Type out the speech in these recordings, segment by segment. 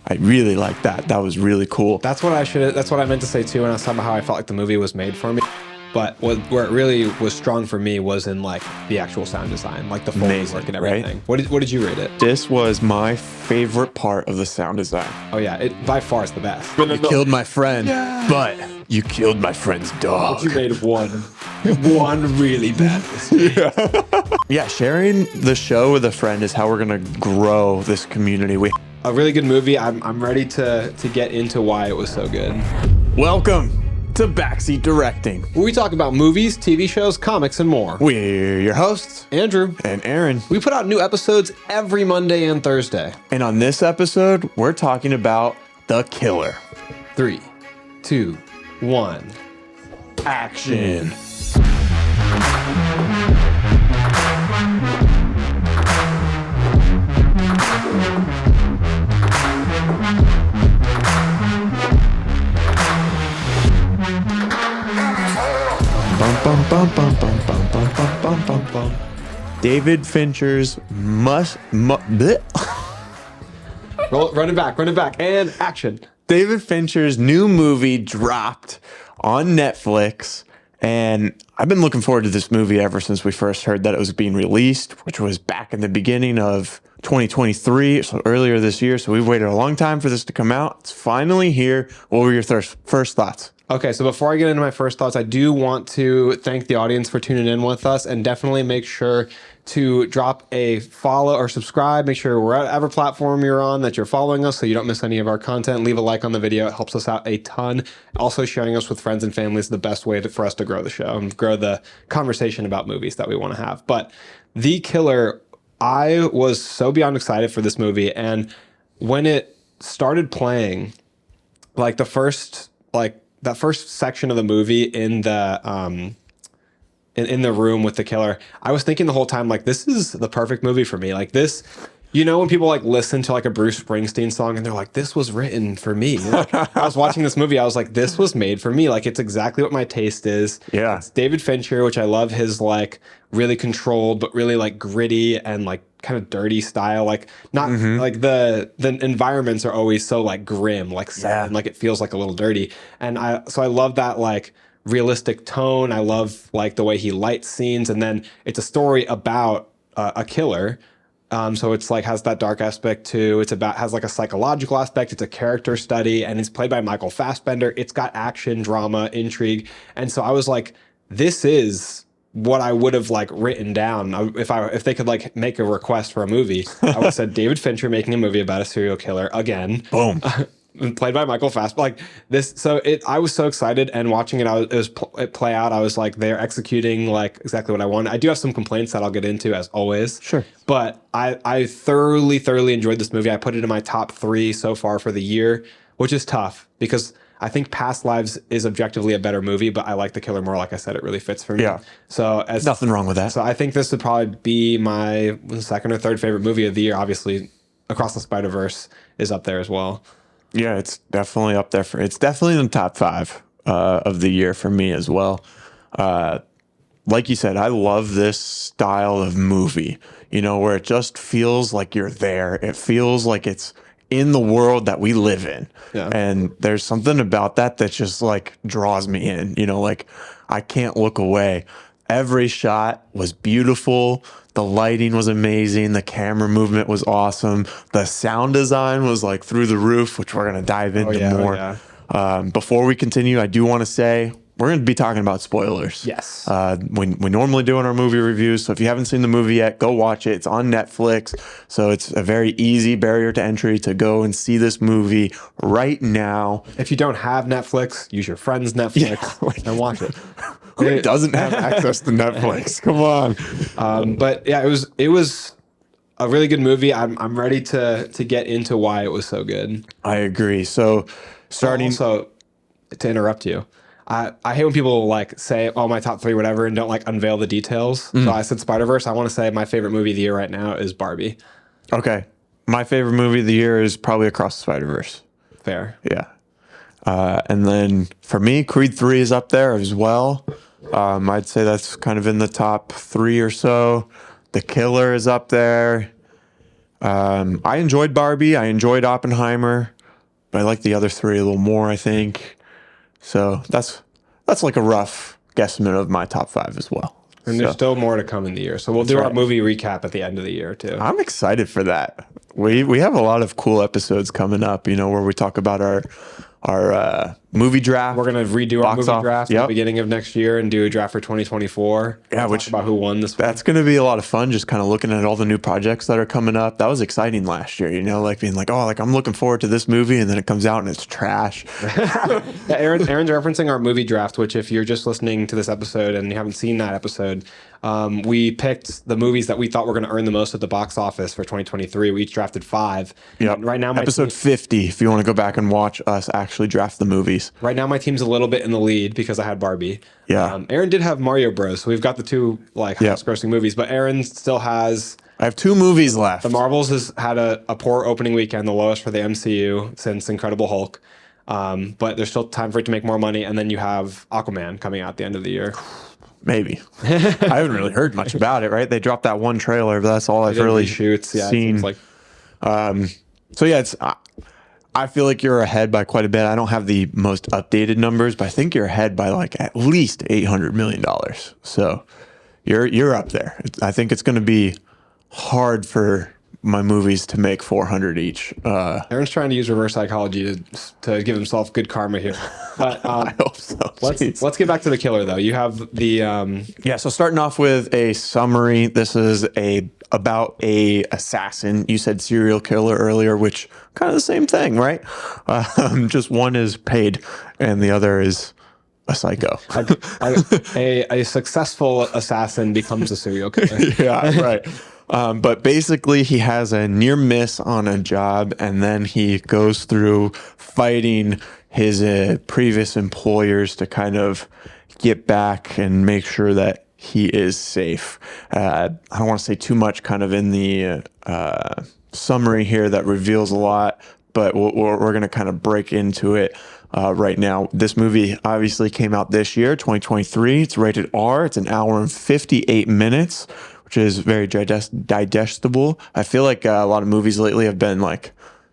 I really like that. That was really cool. That's what I meant to say too when I was talking about how I felt like the movie was made for me. But where it really was strong for me was in like the actual sound design, like the Foley work and everything. Right? What did you rate it? This was my favorite part of the sound design. Oh yeah, it by far is the best. You killed my friend, but you killed my friend's dog. But you made one really bad mistake. Yeah, sharing the show with a friend is how we're gonna grow this community. A really good movie. I'm ready to get into why it was so good. Welcome to Backseat Directing, where we talk about movies, TV shows, comics, and more. We're your hosts, Andrew and Aaron. We put out new episodes every Monday and Thursday. And on this episode, we're talking about The Killer. 3, 2, 1. Action. David Fincher's Run it back, and action. David Fincher's new movie dropped on Netflix, and I've been looking forward to this movie ever since we first heard that it was being released, which was back in the beginning of 2023, so earlier this year. So we've waited a long time for this to come out. It's finally here. What were your first thoughts? Okay, so before I get into my first thoughts, I do want to thank the audience for tuning in with us, and definitely make sure to drop a follow or subscribe. Make sure wherever platform you're on that you're following us so you don't miss any of our content. Leave a like on the video. It helps us out a ton. Also, sharing us with friends and family is the best way for us to grow the show and grow the conversation about movies that we want to have. But The Killer, I was so beyond excited for this movie, and when it started playing, like that first section of the movie in the in the room with the killer, I was thinking the whole time, like, this is the perfect movie for me. Like this, you know, when people like listen to like a Bruce Springsteen song and they're like, this was written for me. Like, I was watching this movie, I was like, this was made for me. Like, it's exactly what my taste is. Yeah. It's David Fincher, which I love his like really controlled, but really like gritty and like kind of dirty style. Like not like the environments are always so like grim, like sad, and like it feels like a little dirty. And I love that like realistic tone. I love like the way he lights scenes, and then it's a story about a killer. So it's like has that dark aspect too. Has like a psychological aspect. It's a character study, and it's played by Michael Fassbender. It's got action, drama, intrigue. And so I was like, this is what I would have like written down if they could like make a request for a movie. I would have said David Fincher making a movie about a serial killer again. Boom. Played by Michael Fassbender, like this. So I was so excited, and watching it play out, I was like, they're executing like exactly what I wanted. I do have some complaints that I'll get into as always. Sure. But I thoroughly enjoyed this movie. I put it in my top 3 so far for the year, which is tough because I think Past Lives is objectively a better movie, but I like The Killer more. Like I said, it really fits for me. Yeah. So Nothing wrong with that. So I think this would probably be my second or third favorite movie of the year. Obviously, Across the Spider-Verse is up there as well. Yeah, it's definitely up there. It's definitely in the top 5 of the year for me as well. Like you said, I love this style of movie, you know, where it just feels like you're there. It feels like it's in the world that we live in. Yeah. And there's something about that just like draws me in, you know, like I can't look away. Every shot was beautiful. The lighting was amazing. The camera movement was awesome. The sound design was like through the roof, which we're going to dive into more. Before we continue, I do want to say we're going to be talking about spoilers. Yes. We normally do in our movie reviews. So if you haven't seen the movie yet, go watch it. It's on Netflix. So it's a very easy barrier to entry to go and see this movie right now. If you don't have Netflix, use your friend's Netflix and watch it. Who doesn't have access to Netflix? Come on. But yeah, it was a really good movie. I'm ready to get into why it was so good. I agree. So starting. Also, to interrupt you, I hate when people like say, "Oh, my top 3, whatever," and don't like unveil the details. So I said Spider-Verse. I want to say my favorite movie of the year right now is Barbie. Okay, my favorite movie of the year is probably Across the Spider-Verse. Fair. Yeah. And then for me, Creed 3 is up there as well. I'd say that's kind of in the top 3 or so. The Killer is up there. I enjoyed Barbie. I enjoyed Oppenheimer. but I like the other three a little more, I think. So that's like a rough guesstimate of my top 5 as well. And there's still more to come in the year. So we'll do our movie recap at the end of the year too. I'm excited for that. We have a lot of cool episodes coming up, where we talk about our movie draft. We're gonna redo our movie draft at the beginning of next year and do a draft for 2024. Yeah, talk about who won this. That's going to be a lot of fun. Just kind of looking at all the new projects that are coming up. That was exciting last year. Like being like, oh, like I'm looking forward to this movie, and then it comes out and it's trash. Yeah, Aaron's referencing our movie draft, which if you're just listening to this episode and you haven't seen that episode, we picked the movies that we thought were going to earn the most at the box office for 2023. We each drafted 5. Yep. Right now, episode 50. If you want to go back and watch us actually draft the movies. Right now, my team's a little bit in the lead because I had Barbie. Yeah. Aaron did have Mario Bros. So we've got the 2 highest grossing movies, but Aaron still has. I have 2 movies left. The Marvels has had a poor opening weekend, the lowest for the MCU since Incredible Hulk. But there's still time for it to make more money. And then you have Aquaman coming out at the end of the year. Maybe. I haven't really heard much about it, right? They dropped that one trailer, but that's all I've really seen. Like. So yeah, I feel like you're ahead by quite a bit. I don't have the most updated numbers, but I think you're ahead by like at least $800 million. So you're up there. I think it's going to be hard for my movies to make 400 each. Aaron's trying to use reverse psychology to give himself good karma here. But I hope so. Let's get back to the killer though. You have the So starting off with a summary. This is about a assassin. You said serial killer earlier, which kind of the same thing, right? Just one is paid and the other is a psycho. a successful assassin becomes a serial killer. Yeah, right. But basically, he has a near miss on a job, and then he goes through fighting his previous employers to kind of get back and make sure that he is safe. I don't want to say too much kind of in the summary here that reveals a lot, but we're going to kind of break into it right now. This movie obviously came out this year, 2023. It's rated R. It's an hour and 58 minutes, which is very digestible. I feel like a lot of movies lately have been like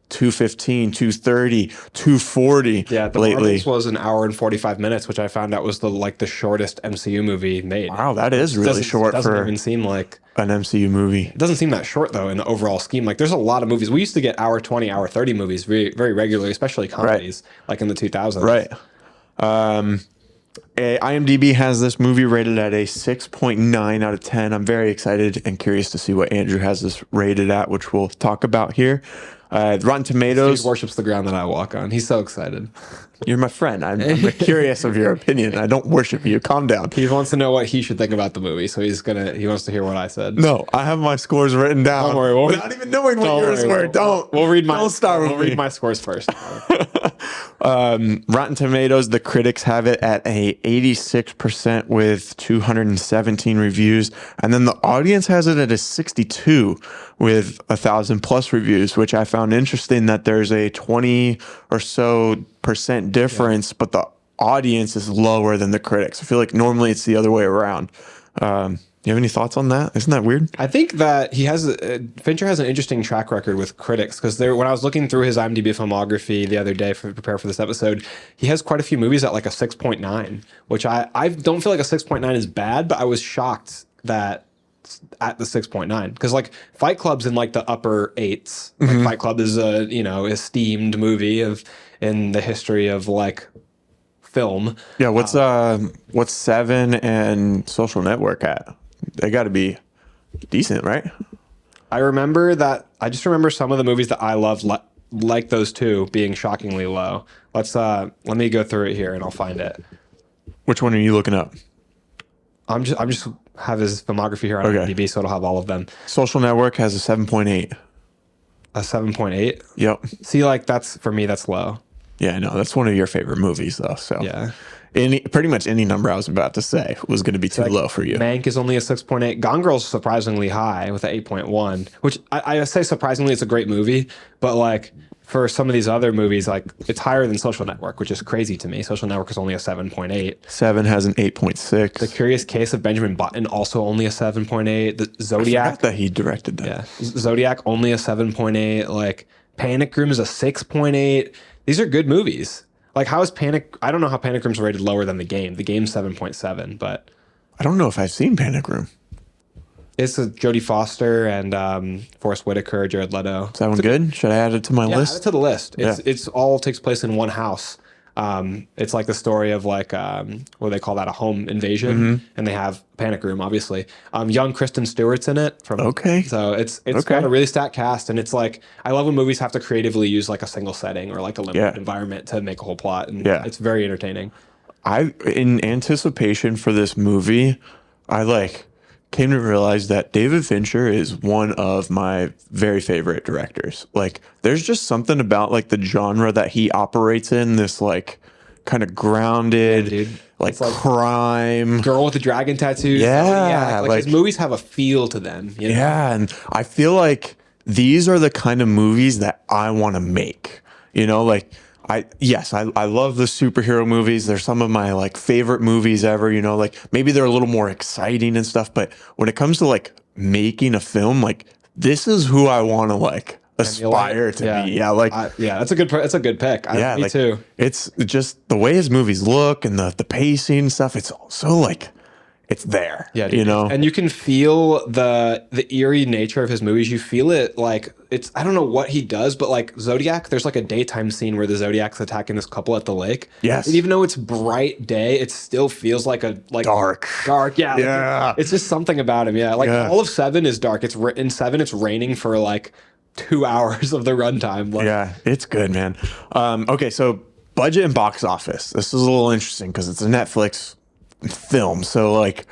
215, 230, 240. Yeah, the lately. Marvels was an hour and 45 minutes, which I found out was the shortest MCU movie made. Wow, that is really short doesn't for even seem like an MCU movie. It doesn't seem that short though in the overall scheme. Like there's a lot of movies. We used to get hour 20, hour 30 movies very, very regularly, especially comedies like in the 2000s. Right. IMDb has this movie rated at a 6.9 out of 10. I'm very excited and curious to see what Andrew has this rated at, which we'll talk about here. Rotten Tomatoes. Steve worships the ground that I walk on. He's so excited. You're my friend. I'm curious of your opinion. I don't worship you. Calm down. He wants to know what he should think about the movie, so he wants to hear what I said. No, I have my scores written down. Don't worry. Without even knowing what yours were. We'll read my. Don't start with We'll read my scores first. Rotten Tomatoes, the critics have it at a 86% with 217 reviews, and then the audience has it at a 62 with 1,000+ reviews, which I found interesting that there's a 20 or so % difference, but the audience is lower than the critics. I feel like normally it's the other way around. You have any thoughts on that? Isn't that weird? I think that Fincher has an interesting track record with critics because when I was looking through his IMDb filmography the other day to prepare for this episode, he has quite a few movies at like a 6.9, which I don't feel like a 6.9 is bad, but I was shocked that at the 6.9 because like Fight Club's in like the upper 8s. Like Fight Club is a esteemed movie in the history of like film. Yeah, what's Seven and Social Network at? They got to be decent, right? I just remember some of the movies that I loved, like those two, being shockingly low. Let me go through it here and I'll find it. Which one are you looking up? I'm just have his filmography here on IMDb, so it'll have all of them. Social Network has a 7.8. A 7.8? Yep. See, like for me, that's low. Yeah, I know. That's one of your favorite movies, though. So yeah. Pretty much any number I was about to say was going to be too low for you. Mank is only a 6.8. Gone Girl's surprisingly high with an 8.1, which I say surprisingly it's a great movie, but like for some of these other movies, like it's higher than Social Network, which is crazy to me. Social Network is only a 7.8. Seven has an 8.6. The Curious Case of Benjamin Button also only a 7.8. The Zodiac. I forgot that he directed that. Yeah. Zodiac only a 7.8. Like Panic Room is a 6.8. these are good movies. Like, how is Panic? I don't know how Panic Room's rated lower than The Game. The Game's 7.7, but I don't know if I've seen Panic Room. it's with Jodie Foster and Forrest Whitaker, Jared Leto. Is that one good? Should I add it to my Yeah, add list? it to the list. Yeah. It's all takes place in one house. It's like the story of like what do they call that, a home invasion, and they have Panic Room, obviously. Young Kristen Stewart's in it. Okay. So it's Okay. got a really stacked cast, and it's like I love when movies have to creatively use like a single setting or like a limited Yeah. environment to make a whole plot, and Yeah. it's very entertaining. In anticipation for this movie, I like came to realize that David Fincher is one of my very favorite directors. Like, there's just something about like the genre that he operates in, this like kind of grounded, dude. like It's like crime. Girl with the Dragon Tattoos. Yeah, like like- his movies have a feel to them. You know? Yeah, and I feel like these are the kind of movies that I want to make. You know, like I love the superhero movies. They're some of my like favorite movies ever, you know, like maybe they're a little more exciting and stuff, but when it comes to like making a film, like this is who I want to like aspire to be. Yeah, like yeah, that's a good pick. yeah, Me like, too. It's just the way his movies look and the pacing and stuff. It's so like it's there. Yeah, dude. you know. And you can feel the eerie nature of his movies. You feel it like it's, I don't know what he does, but like Zodiac, there's like a daytime scene where the Zodiac's attacking this couple at the lake. Yes. And even though it's bright day, it still feels like a Dark. Yeah. Yeah. It's just something about him. Yeah. Like Yeah. all of Seven is dark. In Seven, it's raining for like 2 hours of the runtime. Like, Yeah, it's good, man. Okay, so budget and box office. This is a little interesting because it's a Netflix film. So like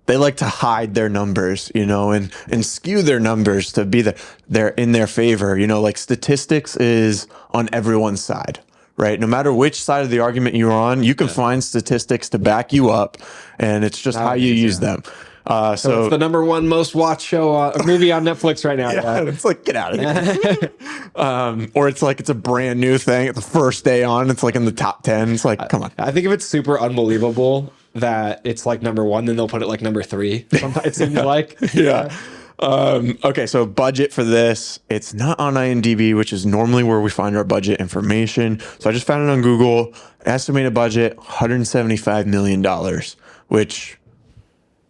they like to hide their numbers, you know, and skew their numbers to be they're in their favor. You know, like statistics is on everyone's side, right? No matter which side of the argument you're on, you can find statistics to back you up, and it's just how you use them. So So it's the number one most watched show, movie on Netflix right now. yeah, it's like, get out of here. Or it's like it's a brand new thing. It's the first day on. It's like in the top 10. It's like, come on. I think if it's super unbelievable that it's like number one, then they'll put it like number three. Sometimes it seems like. Yeah. Okay, so budget for this, it's not on IMDb, which is normally where we find our budget information. So I just found it on Google. Estimated budget, $175 million, which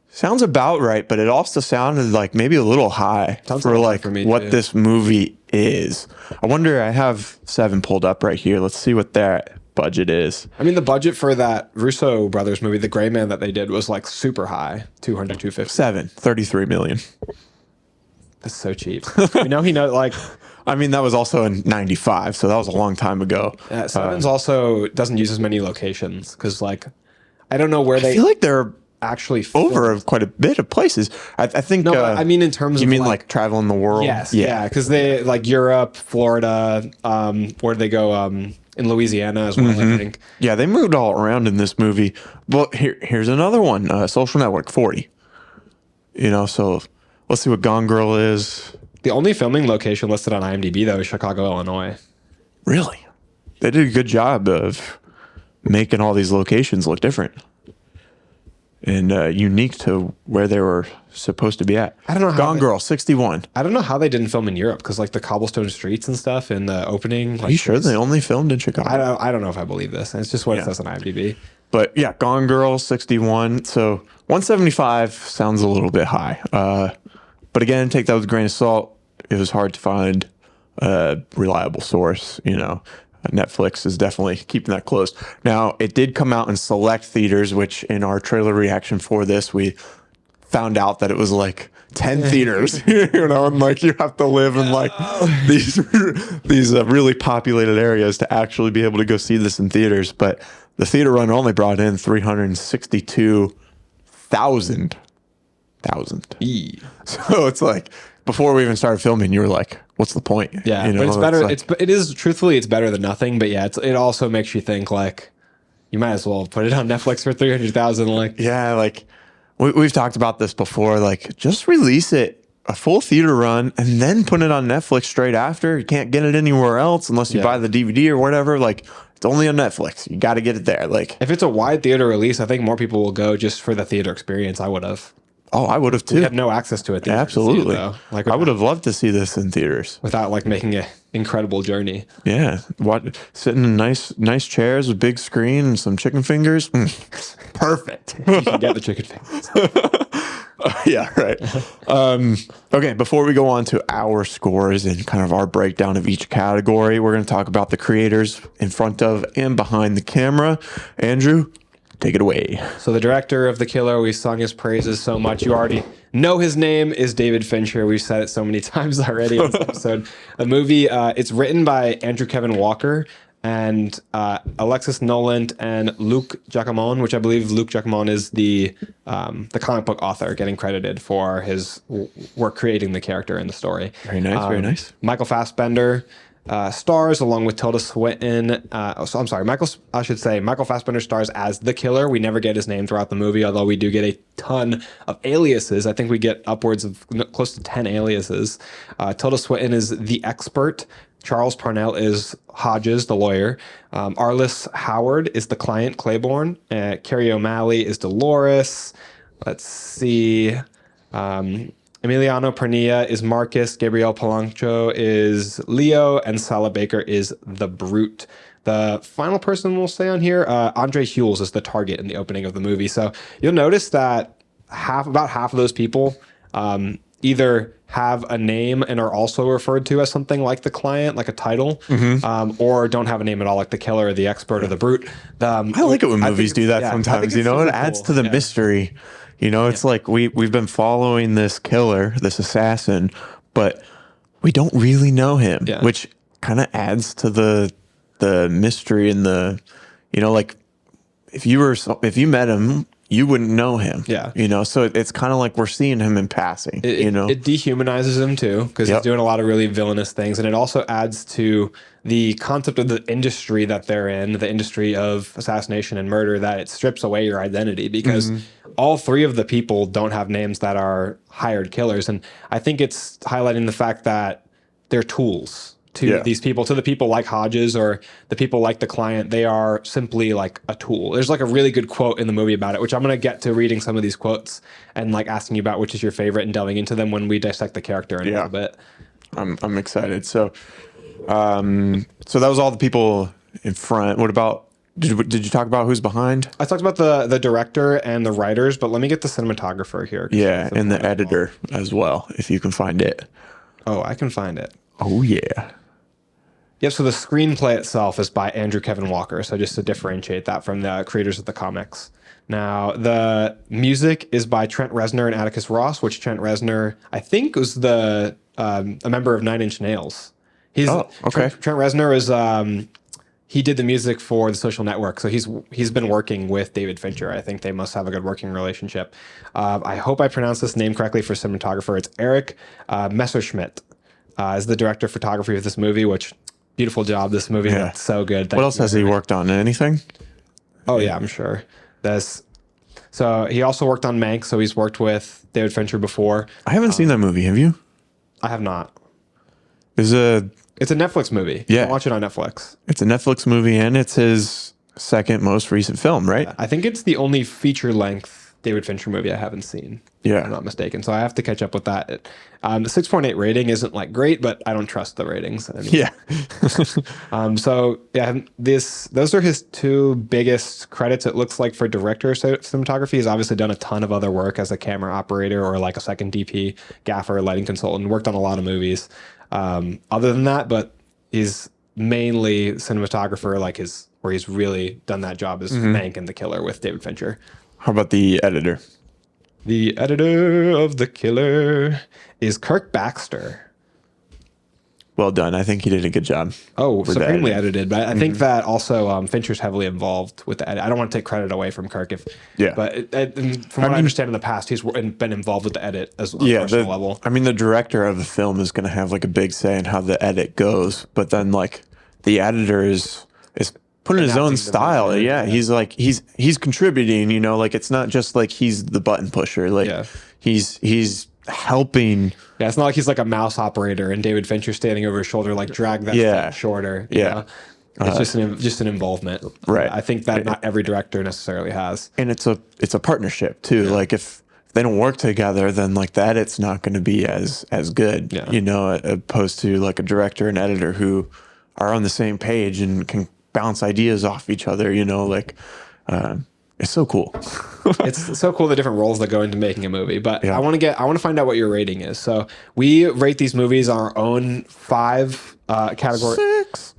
sounds about right, but it also sounded like maybe a little high Sounds for high like for me, what too. this movie is. I wonder, I have Seven pulled up right here. Let's see what that budget is. I mean, the budget for that Russo brothers movie, The Gray Man, that they did was like super high, 200, 250. Seven, 33 million. That's so cheap. You know, he knows like I mean, that was also in 95, so that was a long time ago. Seven's also doesn't use as many locations because like I don't know where I they feel like they're actually filmed. over quue a bit of places. I think. No, but I mean in terms you of mean like traveling the world? yes, yeah, because they like Europe, Florida. Where do they go? In Louisiana as well, I think. Yeah, they moved all around in this movie. Well, here's another one. Social Network 40. You know, so let's see what Gone Girl is. The only filming location listed on IMDb though is Chicago, Illinois. Really, they did a good job of making all these locations look different and unique to where they were supposed to be at. I don't know how Gone they- Girl 61. I don't know how they didn't film in Europe because like the cobblestone streets and stuff in the opening. Like, Are you sure they only filmed in Chicago? I don't know if I believe this. It's just what it says on IMDb. But yeah, Gone Girl 61. So 175 sounds a little bit high. But again, take that with a grain of salt. It was hard to find a reliable source. You know, Netflix is definitely keeping that close. Now, it did come out in select theaters, which in our trailer reaction for this, we found out that it was like 10 theaters, you know, and like you have to live in like these really populated areas to actually be able to go see this in theaters. But the theater run only brought in 362,000. So it's like before we even started filming, you were like, "What's the point?" Yeah, you know, but it's better. like- It is truthfully, it's better than nothing. But yeah, it also makes you think like you might as well put it on Netflix for 300,000. Like yeah, like we've talked about this before. Like just release it a full theater run and then put it on Netflix straight after. You can't get it anywhere else unless you Yeah. buy the DVD or whatever. Like it's only on Netflix. You got to get it there. Like if it's a wide theater release, I think more people will go just for the theater experience. I would have. Oh, I would have We too. had no access to it. Absolutely. Though. Like I would have loved to see this in theaters. without like making an incredible journey. Yeah. What, sitting in nice chairs with big screen and some chicken fingers. Perfect. You can get the chicken fingers. Yeah, right. Okay, before we go on to our scores and kind of our breakdown of each category, we're going to talk about the creators in front of and behind the camera. Andrew, take it away. So the director of The Killer, we've sung his praises so much. You already know his name is David Fincher. We've said it so many times already in this episode. The movie, it's written by Andrew Kevin Walker and Alexis Noland and Luc Jacamon, which I believe Luc Jacamon is the comic book author getting credited for his work creating the character in the story. Very nice, very nice. Michael Fassbender stars along with Tilda Swinton. Michael Fassbender stars as the killer. We never get his name throughout the movie, although we do get a ton of aliases. I think we get upwards of close to 10 aliases. Tilda Swinton is the expert. Charles Parnell is Hodges, the lawyer. Arliss Howard is the client, Claiborne. Carrie O'Malley is Dolores. Let's see. Emiliano Pernilla is Marcus. Gabriel Polanco is Leo. And Sala Baker is the Brute. The final person we'll say on here, Andre Hughes is the target in the opening of the movie. So you'll notice that about half of those people either have a name and are also referred to as something like the client, like a title, or don't have a name at all, like the killer or the expert or the brute. I like it when movies do that sometimes. You know, it adds to the mystery. You know, it's like we've been following this killer, this assassin, but we don't really know him, which kind of adds to the mystery and the, you know, like if you met him, you wouldn't know him. Yeah. You know, so it's kind of like we're seeing him in passing, you know. It dehumanizes him too, because he's doing a lot of really villainous things. And it also adds to the concept of the industry that they're in, the industry of assassination and murder, that it strips away your identity because all three of the people don't have names that are hired killers. And I think it's highlighting the fact that they're tools to these people, to the people like Hodges or the people like the client. They are simply like a tool. There's like a really good quote in the movie about it, which I'm going to get to reading some of these quotes and like asking you about which is your favorite and delving into them when we dissect the character in a little bit. I'm excited. So that was all the people in front. What about, did you talk about who's behind? I talked about the director and the writers, but let me get the cinematographer here. Yeah, and the editor as well, if you can find it. Oh, I can find it. Oh, yeah. Yep, so the screenplay itself is by Andrew Kevin Walker, so just to differentiate that from the creators of the comics. Now, the music is by Trent Reznor and Atticus Ross, which Trent Reznor, I think, was a member of Nine Inch Nails. Trent Reznor is he did the music for The Social Network, so he's been working with David Fincher. I think they must have a good working relationship. I hope I pronounced this name correctly for cinematographer. It's Eric Messerschmidt is the director of photography of this movie, which beautiful job. This movie is so good. What else has he worked on? Anything? Oh yeah, I'm sure. So he also worked on Mank, so he's worked with David Fincher before. I haven't seen that movie. Have you? I have not. It's a Netflix movie. Yeah. You can watch it on Netflix. It's a Netflix movie, and it's his second most recent film, right? I think it's the only feature-length David Fincher movie I haven't seen. Yeah. If I'm not mistaken. So I have to catch up with that. The 6.8 rating isn't like great, but I don't trust the ratings. I mean, those are his two biggest credits, it looks like, for director cinematography. He's obviously done a ton of other work as a camera operator or like a second DP, gaffer, lighting consultant, worked on a lot of movies. Other than that, but he's mainly cinematographer, where he's really done that job is Mank and The Killer with David Fincher. How about the editor? The editor of The Killer is Kirk Baxter. Well done. I think he did a good job. Oh, supremely edited. But I think that also Fincher's heavily involved with the edit. I don't want to take credit away from Kirk. But from what I understand in the past, he's been involved with the edit as on a personal level. I mean, the director of the film is going to have like a big say in how the edit goes. But then like the editor is putting his own style. He's contributing, you know, like it's not just like he's the button pusher. Like he's helping. Yeah, it's not like he's like a mouse operator and David Fincher standing over his shoulder, like drag that thing shorter. You know? It's just an involvement. Right. I think that not every director necessarily has. And it's a partnership too. Like if if they don't work together, then like the edit's not going to be as good, Yeah. you know, opposed to like a director and editor who are on the same page and can bounce ideas off each other, you know, like it's so cool. It's so cool the different roles that go into making a movie. But Yeah. I want to find out what your rating is. So we rate these movies on our own 5 category. 6.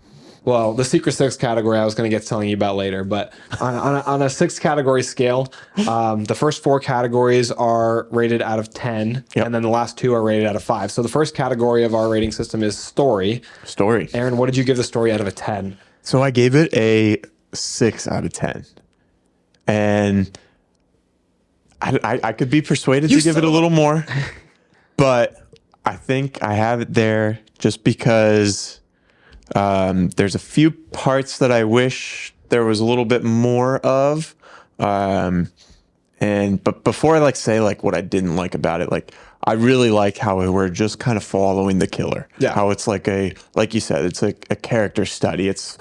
Well, the Secret Six category I was going to get to telling you about later, but on a 6 category scale, the first 4 categories are rated out of 10, Yep. and then the last 2 are rated out of 5. So the first category of our rating system is story. Story. Aaron, what did you give the story out of a 10? So I gave it a 6 out of 10. And I could be persuaded to give it a little more, but I think I have it there just because there's a few parts that I wish there was a little bit more of. But before I like say like what I didn't like about it, like I really like how we're just kind of following the killer. Yeah. How it's like like you said, it's a character study. It's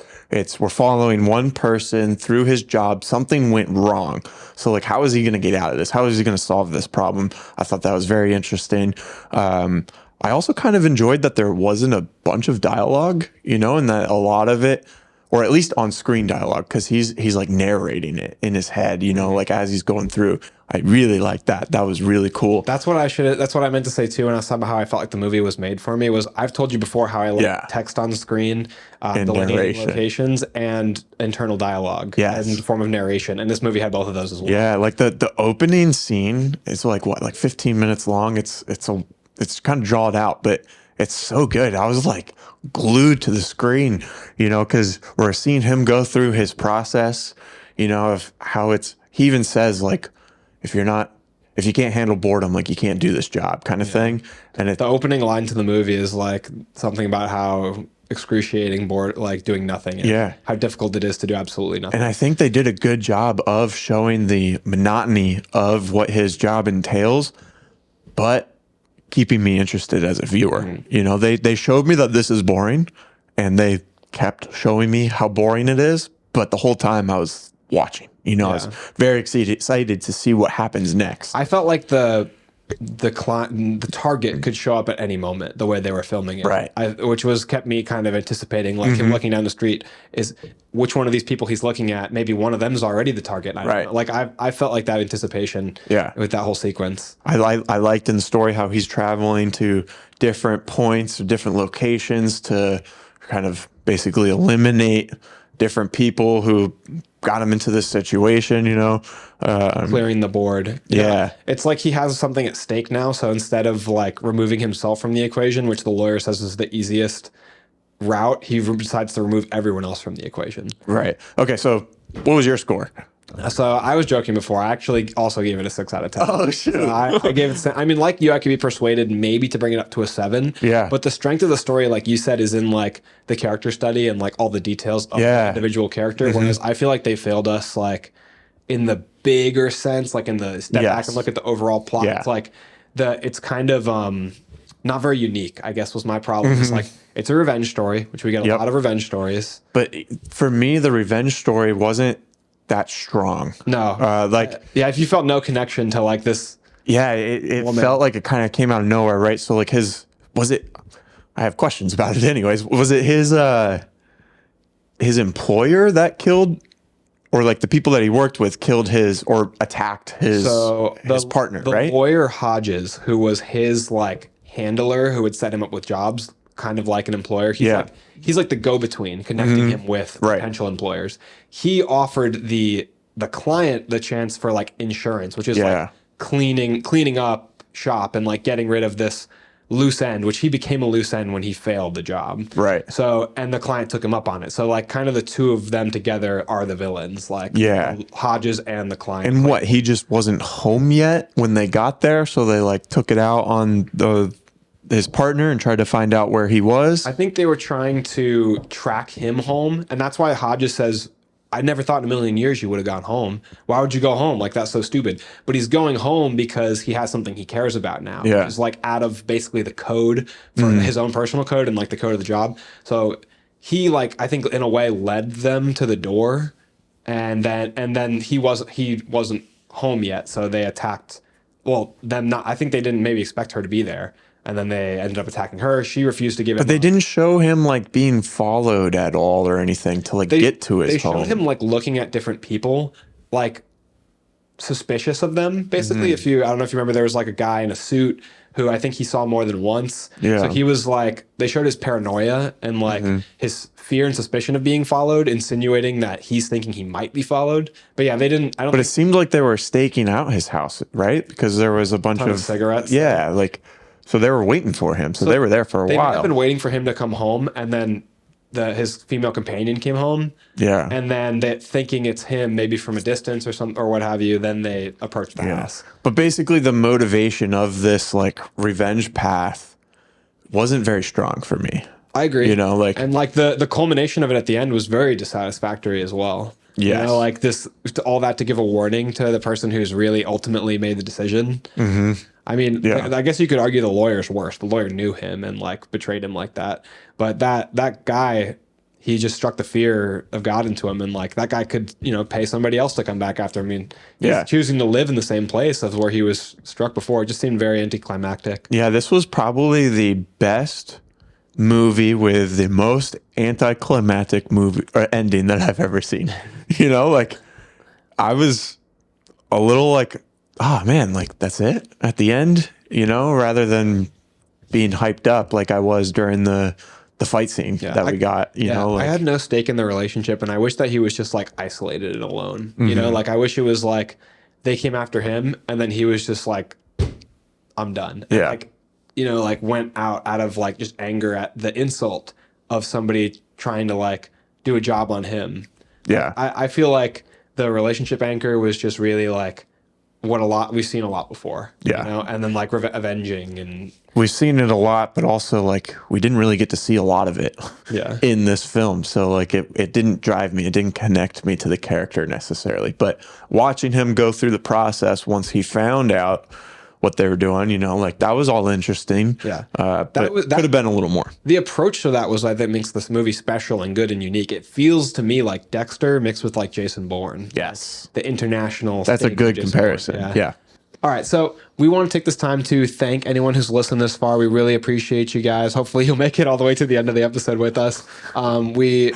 we're following one person through his job. Something went wrong. So like, how is he going to get out of this? How is he going to solve this problem? I thought that was very interesting. I also kind of enjoyed that there wasn't a bunch of dialogue, you know, and that a lot of it, or at least on screen dialogue, because he's like narrating it in his head, you know, like as he's going through. I really liked that. That was really cool. That's what I meant to say too. And I was talking about how I felt like the movie was made for me. Was I've told you before how I like Yeah. text on screen, And delineating narration. locations, and internal dialogue Yes. in the form of narration. And this movie had both of those as well. Yeah, like the opening scene is like what, like 15 minutes long. It's kind of drawn out, but it's so good. I was like glued to the screen, you know, because we're seeing him go through his process, you know, of how he even says like, if you can't handle boredom, like you can't do this job kind of thing. And The opening line to the movie is like something about how excruciating bored, like doing nothing. And Yeah. how difficult it is to do absolutely nothing. And I think they did a good job of showing the monotony of what his job entails, but keeping me interested as a viewer. You know, they showed me that this is boring, and they kept showing me how boring it is, but the whole time I was watching. You know, I was very excited to see what happens next. I felt like the target could show up at any moment the way they were filming it, Right. Which was kept me kind of anticipating, like him looking down the street is which one of these people he's looking at. Maybe one of them's already the target. I don't Right. know. Like I felt like that anticipation. Yeah. With that whole sequence. I liked in the story how he's traveling to different points or different locations to kind of basically eliminate different people who got him into this situation, you know. Clearing the board. Yeah. It's like he has something at stake now. So instead of like removing himself from the equation, which the lawyer says is the easiest route, he decides to remove everyone else from the equation. Right. Okay, so what was your score? So I was joking before. I actually also gave it a 6 out of 10. Oh, shoot. I gave it. I mean, like you, I could be persuaded maybe to bring it up to a 7. Yeah. But the strength of the story, like you said, is in like the character study and like all the details of the individual character. Whereas I feel like they failed us like in the bigger sense, like in the step back and look at the overall plot. Yeah. It's like it's kind of not very unique, I guess was my problem. It's like it's a revenge story, which we get a lot of revenge stories. But for me, the revenge story wasn't that strong. No. Yeah, if you felt no connection to like this. Yeah, it felt like it kind of came out of nowhere, right? So like I have questions about it anyways. Was it his employer that killed, or like the people that he worked with killed or attacked his partner, the right? lawyer Hodges, who was his like handler who would set him up with jobs, kind of like an employer. He's like the go-between, connecting him with potential employers. He offered the client the chance for like insurance, which is like cleaning up shop and like getting rid of this loose end, which he became a loose end when he failed the job. Right. So, and the client took him up on it. So like kind of the two of them together are the villains, like Hodges and the client. And what, he just wasn't home yet when they got there, so they like took it out on his partner and tried to find out where he was. I think they were trying to track him home, and that's why Hodges says, I never thought in a million years you would have gone home. Why would you go home? Like, that's so stupid. But he's going home because he has something he cares about now. Yeah. It's like out of basically the code for his own personal code and like the code of the job. So he like, I think in a way led them to the door, and then he wasn't home yet. So they attacked well, them not. I think they didn't maybe expect her to be there, and then they ended up attacking her. She refused to give But him they up. didn't show him like being followed at all or anything to like get to his They home. showed him like looking at different people, like suspicious of them. Basically, if you, I don't know if you remember, there was like a guy in a suit who I think he saw more than once. Yeah. So he was like, they showed his paranoia and like his fear and suspicion of being followed, insinuating that he's thinking he might be followed. But yeah, they didn't. I don't. But it think seemed like they were staking out his house, right? Because there was a bunch ton of of cigarettes. Yeah, like so they were waiting for him. So they were there for a They might have while. been waiting for him to come home, and then his female companion came home. Yeah. And then they thinking it's him, maybe from a distance or some or what have you. Then they approached the house. But basically the motivation of this like revenge path wasn't very strong for me. I agree. You know, like and like the culmination of it at the end was very dissatisfactory as well. Yes. You know, like this, all that to give a warning to the person who's really ultimately made the decision. I mean, Yeah. I guess you could argue the lawyer's worse. The lawyer knew him and like betrayed him like that. But that guy, he just struck the fear of God into him, and like that guy could, you know, pay somebody else to come back after him. I mean, he's Yeah. choosing to live in the same place as where he was struck before. It just seemed very anticlimactic. Yeah, this was probably the best movie with the most anticlimactic movie or ending that I've ever seen. You know, like I was a little like, oh man, like that's it at the end, you know, rather than being hyped up like I was during the fight scene that we got, you know, like I had no stake in the relationship, and I wish that he was just like isolated and alone. You know, like I wish it was like they came after him, and then he was just like, I'm done. And, Yeah. like, you know, like went out of like just anger at the insult of somebody trying to like do a job on him. yeah. I feel like the relationship anchor was just really like what we've seen a lot before. Yeah. You know, and then like avenging and We've seen it a lot, but also like we didn't really get to see a lot of it Yeah. in this film. So like it didn't drive me. It didn't connect me to the character necessarily. But watching him go through the process once he found out what they were doing, you know, like that was all interesting. Yeah. But could have been a little more. the approach to that was I think makes this movie special and good and unique. It feels to me like Dexter mixed with like Jason Bourne. Yes. The international. That's a stage of good Jason comparison. Bourne. Yeah. All right, so we want to take this time to thank anyone who's listened this far. We really appreciate you guys. Hopefully, you'll make it all the way to the end of the episode with us. We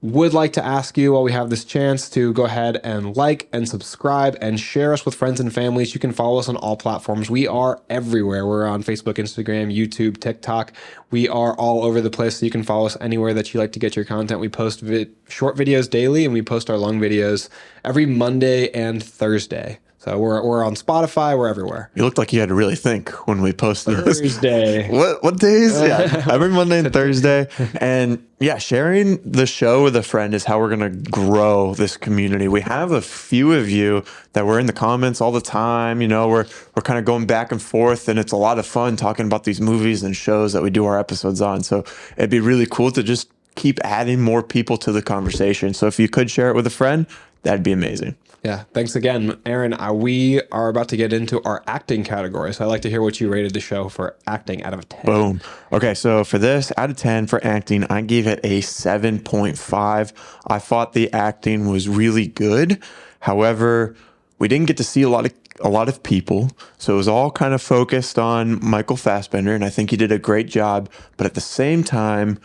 would like to ask you, while we have this chance, to go ahead and like and subscribe and share us with friends and families. You can follow us on all platforms. We are everywhere. We're on Facebook, Instagram, YouTube, TikTok. We are all over the place, so you can follow us anywhere that you like to get your content. We post short videos daily, and we post our long videos every Monday and Thursday. So we're on Spotify. We're everywhere. You looked like you had to really think when we posted this. Thursday. What days? Yeah, every Monday and Thursday. And yeah, sharing the show with a friend is how we're going to grow this community. We have a few of you that we're in the comments all the time. You know, we're kind of going back and forth, and it's a lot of fun talking about these movies and shows that we do our episodes on. So it'd be really cool to just keep adding more people to the conversation. So if you could share it with a friend, that'd be amazing. Yeah, thanks again, Aaron. We are about to get into our acting category, so I'd like to hear what you rated the show for acting out of 10. Boom. Okay, so for this, out of 10 for acting, I gave it a 7.5. I thought the acting was really good. However, we didn't get to see a lot of people, so it was all kind of focused on Michael Fassbender, and I think he did a great job. But at the same time,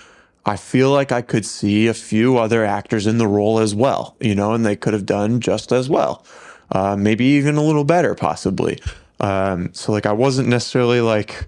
I feel like I could see a few other actors in the role as well, you know, and they could have done just as well, maybe even a little better, possibly. So like I wasn't necessarily like,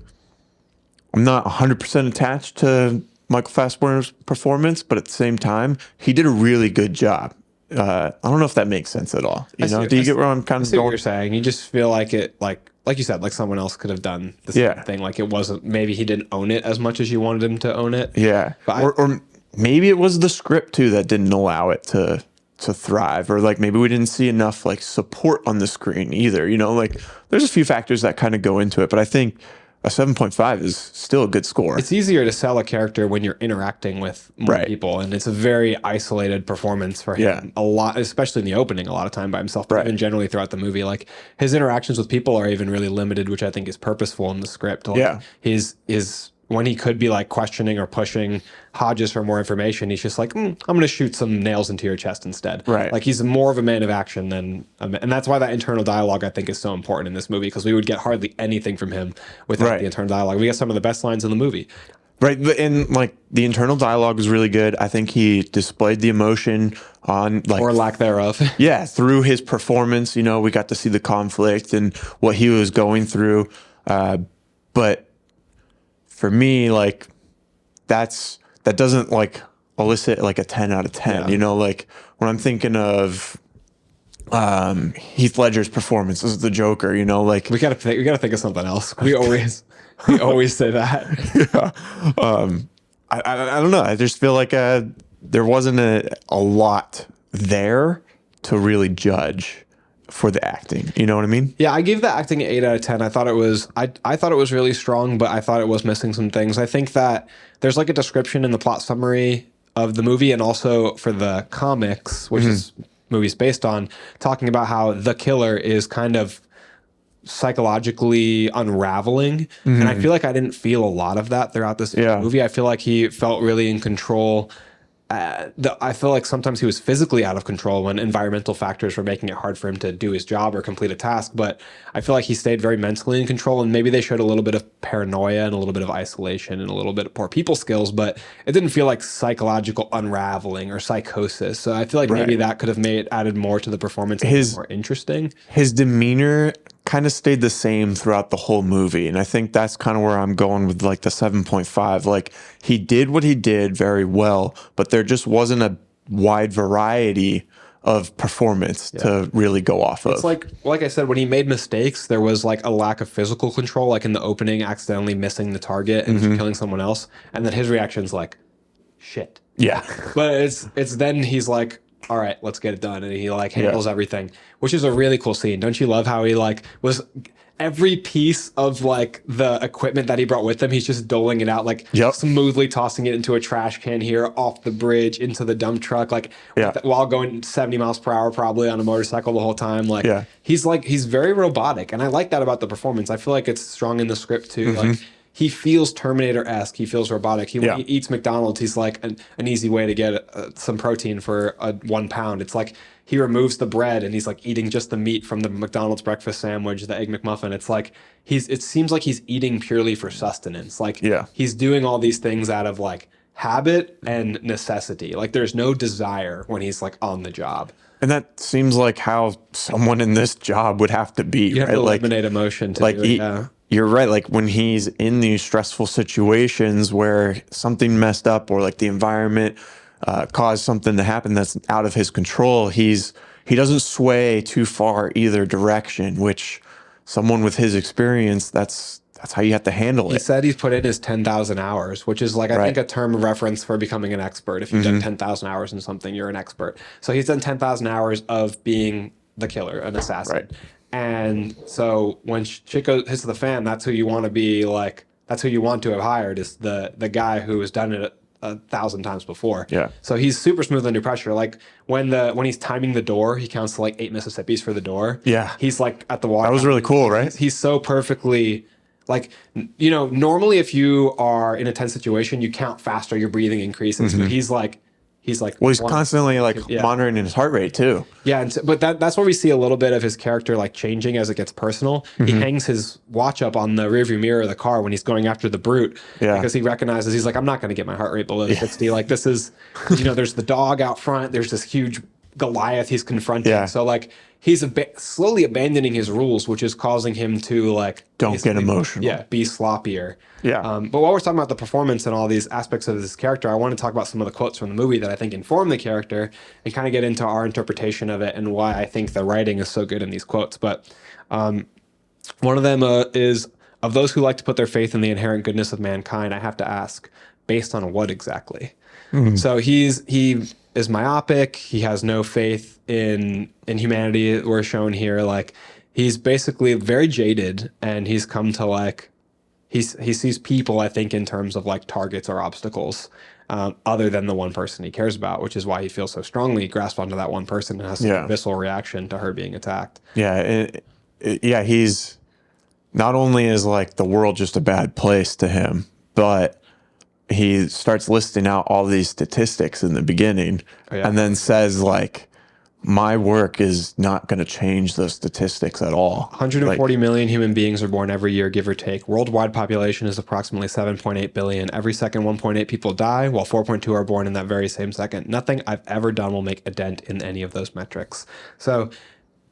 I'm not 100% attached to Michael Fassbender's performance, but at the same time, he did a really good job. I don't know if that makes sense at all. You know, do you get where I'm kind of I see what going? you're saying. You just feel like it, like you said, like someone else could have done the same thing. Like it wasn't, maybe he didn't own it as much as you wanted him to own it. Yeah. But Or maybe it was the script too that didn't allow it to thrive, or like maybe we didn't see enough like support on the screen either. You know, like there's a few factors that kind of go into it, but I think a 7.5 is still a good score. It's easier to sell a character when you're interacting with more people, and it's a very isolated performance for him. A lot, especially in the opening, a lot of time by himself, but even generally throughout the movie. Like his interactions with people are even really limited, which I think is purposeful in the script. Like his when he could be like questioning or pushing Hodges for more information, he's just like, I'm going to shoot some nails into your chest instead. Right. Like he's more of a man of action than, and that's why that internal dialogue I think is so important in this movie, because we would get hardly anything from him without Right. the internal dialogue. We get some of the best lines in the movie. Right. And like the internal dialogue was really good. I think he displayed the emotion on like, Or lack thereof. yeah, through his performance. You know, we got to see the conflict and what he was going through. But for me, like that doesn't like elicit like a 10 out of 10. Yeah. You know, like when I'm thinking of Heath Ledger's performance as the Joker, you know, like we gotta think of something else. We always say that. I don't know. I just feel like there wasn't a lot there to really judge for the acting. You know what I mean? Yeah, I gave the acting an 8 out of 10. I thought it was I thought it was really strong, but I thought it was missing some things. I think that there's like a description in the plot summary of the movie and also for the comics, which is movies based on, talking about how the killer is kind of psychologically unraveling. And I feel like I didn't feel a lot of that throughout this movie. I feel like he felt really in control. I feel like sometimes he was physically out of control when environmental factors were making it hard for him to do his job or complete a task. But I feel like he stayed very mentally in control, and maybe they showed a little bit of paranoia and a little bit of isolation and a little bit of poor people skills, but it didn't feel like psychological unraveling or psychosis. So I feel like maybe that could have added more to the performance and made it more interesting. His demeanor kind of stayed the same throughout the whole movie. And I think that's kind of where I'm going with like the 7.5. Like he did what he did very well, but there just wasn't a wide variety of performance to really go off of. It's like I said, when he made mistakes, there was like a lack of physical control, like in the opening, accidentally missing the target and killing someone else. And then his reaction's like, shit. Yeah. But it's then he's like, all right, let's get it done. And he like handles everything, which is a really cool scene. Don't you love how he like was every piece of like the equipment that he brought with him, he's just doling it out, like smoothly tossing it into a trash can here, off the bridge, into the dump truck, like while going 70 miles per hour probably on a motorcycle the whole time. Like he's very robotic. And I like that about the performance. I feel like it's strong in the script too. Like he feels Terminator-esque. He feels robotic. When he eats McDonald's, he's like an easy way to get some protein for 1 pound. It's like he removes the bread and he's like eating just the meat from the McDonald's breakfast sandwich, the Egg McMuffin. It's like it seems like he's eating purely for sustenance. Like he's doing all these things out of like habit and necessity. Like there's no desire when he's like on the job. And that seems like how someone in this job would have to be. You have to eliminate emotion to do it. You're right. Like when he's in these stressful situations where something messed up or like the environment caused something to happen that's out of his control, he doesn't sway too far either direction, which someone with his experience, that's how you have to handle it. He said he's put in his 10,000 hours, which is like, I think a term of reference for becoming an expert. If you've done 10,000 hours in something, you're an expert. So he's done 10,000 hours of being the killer, an assassin. Right. And so when shit hits the fan, that's who you want to be like, that's who you want to have hired, is the guy who has done it 1,000 times before. Yeah. So he's super smooth under pressure. Like when he's timing the door, he counts to like 8 Mississippis for the door. Yeah. He's like at the water. That was really cool, right? He's so perfectly like, you know, normally if you are in a tense situation, you count faster, your breathing increases. But he's like, well, he's constantly like monitoring his heart rate too. Yeah, but that's where we see a little bit of his character like changing as it gets personal. He hangs his watch up on the rearview mirror of the car when he's going after the brute, because he recognizes, he's like, I'm not going to get my heart rate below 60. Like this is, you know, there's the dog out front. There's this huge Goliath he's confronting. Yeah. So like he's slowly abandoning his rules, which is causing him to like don't get emotional. Yeah, be sloppier. Yeah. But while we're talking about the performance and all these aspects of this character, I want to talk about some of the quotes from the movie that I think inform the character and kind of get into our interpretation of it and why I think the writing is so good in these quotes. But one of them is, of those who like to put their faith in the inherent goodness of mankind, I have to ask, based on what exactly? So he is myopic. He has no faith in humanity. We're shown here. Like he's basically very jaded, and he's come to like, he sees people, I think, in terms of like targets or obstacles, other than the one person he cares about, which is why he feels so strongly grasped onto that one person and has such a visceral reaction to her being attacked. Yeah. He's not only is like the world just a bad place to him, but he starts listing out all these statistics in the beginning and then says like, my work is not going to change those statistics at all. 140 million human beings are born every year, give or take. Worldwide population is approximately 7.8 billion. Every second, 1.8 people die, while 4.2 are born in that very same second. Nothing I've ever done will make a dent in any of those metrics. So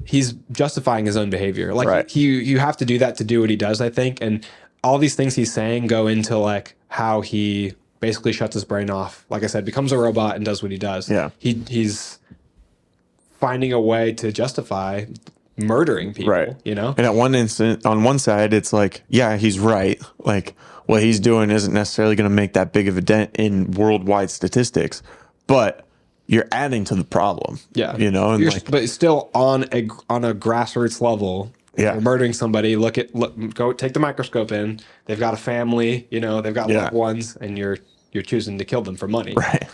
he's justifying his own behavior. Like Right. you have to do that to do what he does, I think. And all these things he's saying go into like how he basically shuts his brain off. Like I said, becomes a robot and does what he does. Yeah. He's finding a way to justify murdering people, Right. you know? And at one instant, on one side, it's like, yeah, he's right. Like, what he's doing isn't necessarily going to make that big of a dent in worldwide statistics, but you're adding to the problem. Yeah. You know, and like, but still on a grassroots level. Yeah. You're murdering somebody. Go take the microscope in. They've got a family, you know, they've got loved ones, and you're choosing to kill them for money. Right.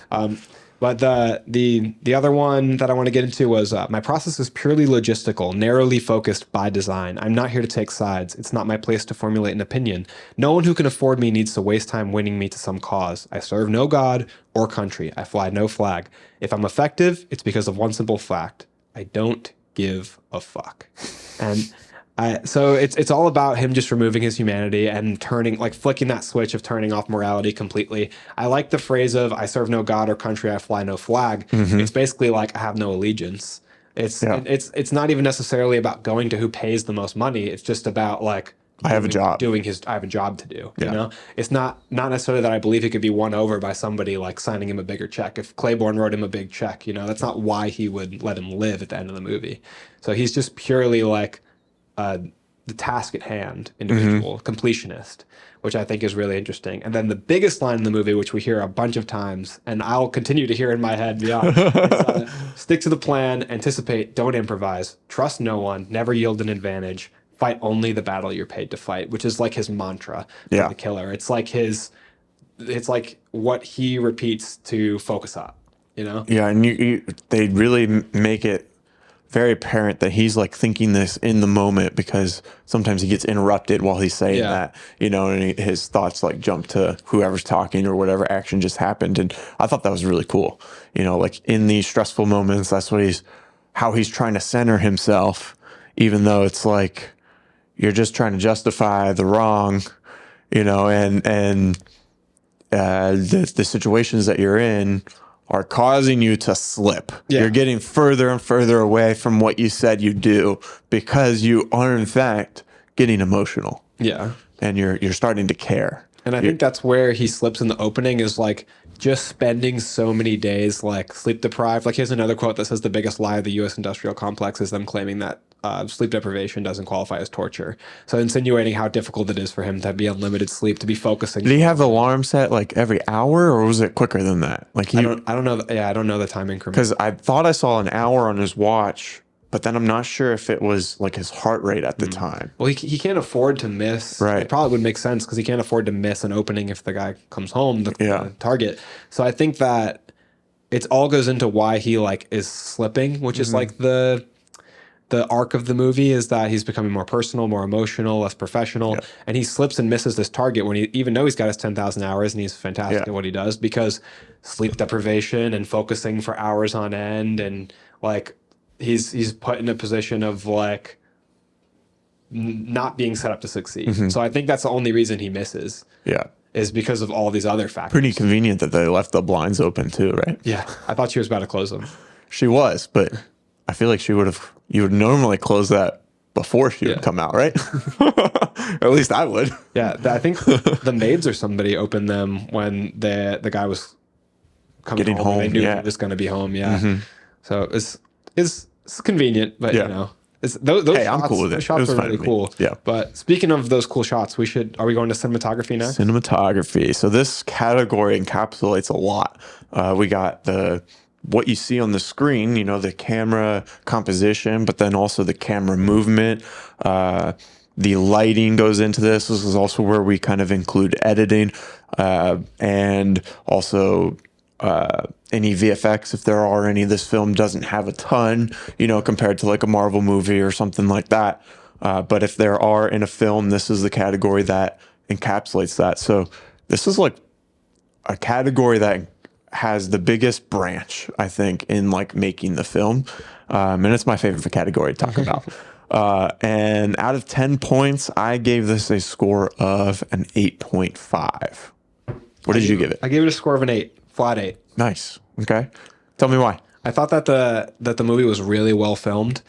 But the other one that I want to get into was my process is purely logistical, narrowly focused by design. I'm not here to take sides. It's not my place to formulate an opinion. No one who can afford me needs to waste time winning me to some cause. I serve no god or country. I fly no flag. If I'm effective, it's because of one simple fact. I don't give a fuck. And so it's all about him just removing his humanity and flicking that switch of turning off morality completely. I like the phrase of "I serve no god or country, I fly no flag." It's basically like I have no allegiance. It's not even necessarily about going to who pays the most money. It's just about like I have a job. I have a job to do. You know, it's not necessarily that I believe he could be won over by somebody like signing him a bigger check. If Claiborne wrote him a big check, you know, that's not why he would let him live at the end of the movie. So he's just purely like the task at hand individual, completionist, which I think is really interesting. And then the biggest line in the movie, which we hear a bunch of times, and I'll continue to hear in my head beyond, is, stick to the plan, anticipate, don't improvise, trust no one, never yield an advantage, fight only the battle you're paid to fight, which is like his mantra for the killer. It's like what he repeats to focus up, you know? Yeah, and they really make it very apparent that he's like thinking this in the moment, because sometimes he gets interrupted while he's saying that, you know, and his thoughts like jump to whoever's talking or whatever action just happened. And I thought that was really cool. You know, like in these stressful moments, that's how he's trying to center himself, even though it's like you're just trying to justify the wrong, you know, and the situations that you're in are causing you to slip. Yeah. You're getting further and further away from what you said you do because you are in fact getting emotional. Yeah. And you're starting to care. And I think that's where he slips in the opening, is like just spending so many days like sleep deprived. Like here's another quote that says the biggest lie of the U.S. industrial complex is them claiming that sleep deprivation doesn't qualify as torture. So insinuating how difficult it is for him to be on limited sleep, to be focusing. Did he have alarm set like every hour, or was it quicker than that? Like I don't know. I don't know the time increment. Because I thought I saw an hour on his watch, but then I'm not sure if it was like his heart rate at the time. Well, he can't afford to miss. Right. It probably would make sense because he can't afford to miss an opening if the guy comes home, the target. So I think that it all goes into why he like is slipping, which is like the arc of the movie is that he's becoming more personal, more emotional, less professional, and he slips and misses this target when he even though he's got his 10,000 hours and he's fantastic at what he does, because sleep deprivation and focusing for hours on end, and like he's put in a position of like not being set up to succeed. So I think that's the only reason he misses. Yeah. Is because of all these other factors. Pretty convenient that they left the blinds open too, right? Yeah. I thought she was about to close them. She was, but I feel like you would normally close that before she would come out, right? At least I would. Yeah. I think the maids or somebody opened them when the guy was coming home. They knew he was going to be home. Yeah. So it's convenient, but you know. Those shots, I'm cool with it. Those shots are really cool. Yeah. But speaking of those cool shots, are we going to cinematography next? Cinematography. So this category encapsulates a lot. We got what you see on the screen, you know, the camera composition, but then also the camera movement. The lighting goes into this. This is also where we kind of include editing, and also any VFX, if there are any. This film doesn't have a ton, you know, compared to like a Marvel movie or something like that. But if there are in a film, this is the category that encapsulates that. So this is like a category that has the biggest branch, I think, in like making the film. And it's my favorite category to talk about. And out of 10 points, I gave this a score of an 8.5. What did you give it? I gave it a score of an 8, flat 8. Nice. Okay. Tell me why. I thought that the movie was really well filmed.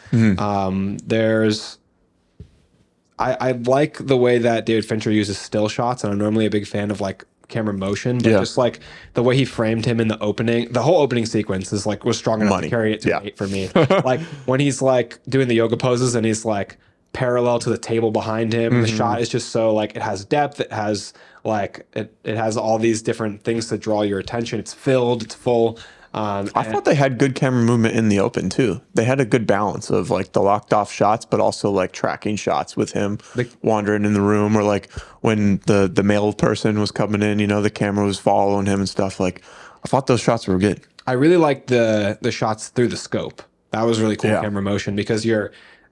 I like the way that David Fincher uses still shots, and I'm normally a big fan of like camera motion, but just like the way he framed him in the opening, the whole opening sequence is like was strong enough to carry it to an 8 for me. Like when he's like doing the yoga poses and he's like parallel to the table behind him, the shot is just so like it has depth, it has like it has all these different things to draw your attention. It's filled, it's full. I thought they had good camera movement in the open too. They had a good balance of like the locked off shots, but also like tracking shots with him wandering in the room, or like when the male person was coming in, you know, the camera was following him and stuff. Like I thought those shots were good. I really liked the shots through the scope. That was really cool camera motion, because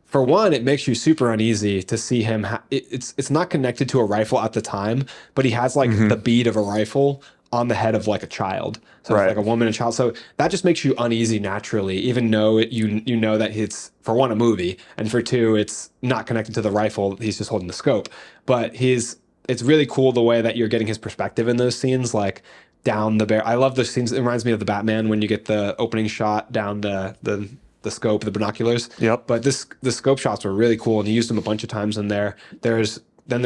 for one, it makes you super uneasy to see him. It's not connected to a rifle at the time, but he has like the bead of a rifle on the head of like a child, so it's like a woman and child. So that just makes you uneasy naturally, even though you know that it's, for one, a movie, and for two, it's not connected to the rifle. He's just holding the scope. But it's really cool the way that you're getting his perspective in those scenes, like down the bear. I love those scenes. It reminds me of the Batman when you get the opening shot down the scope, the binoculars. But the scope shots were really cool, and he used them a bunch of times in there. There's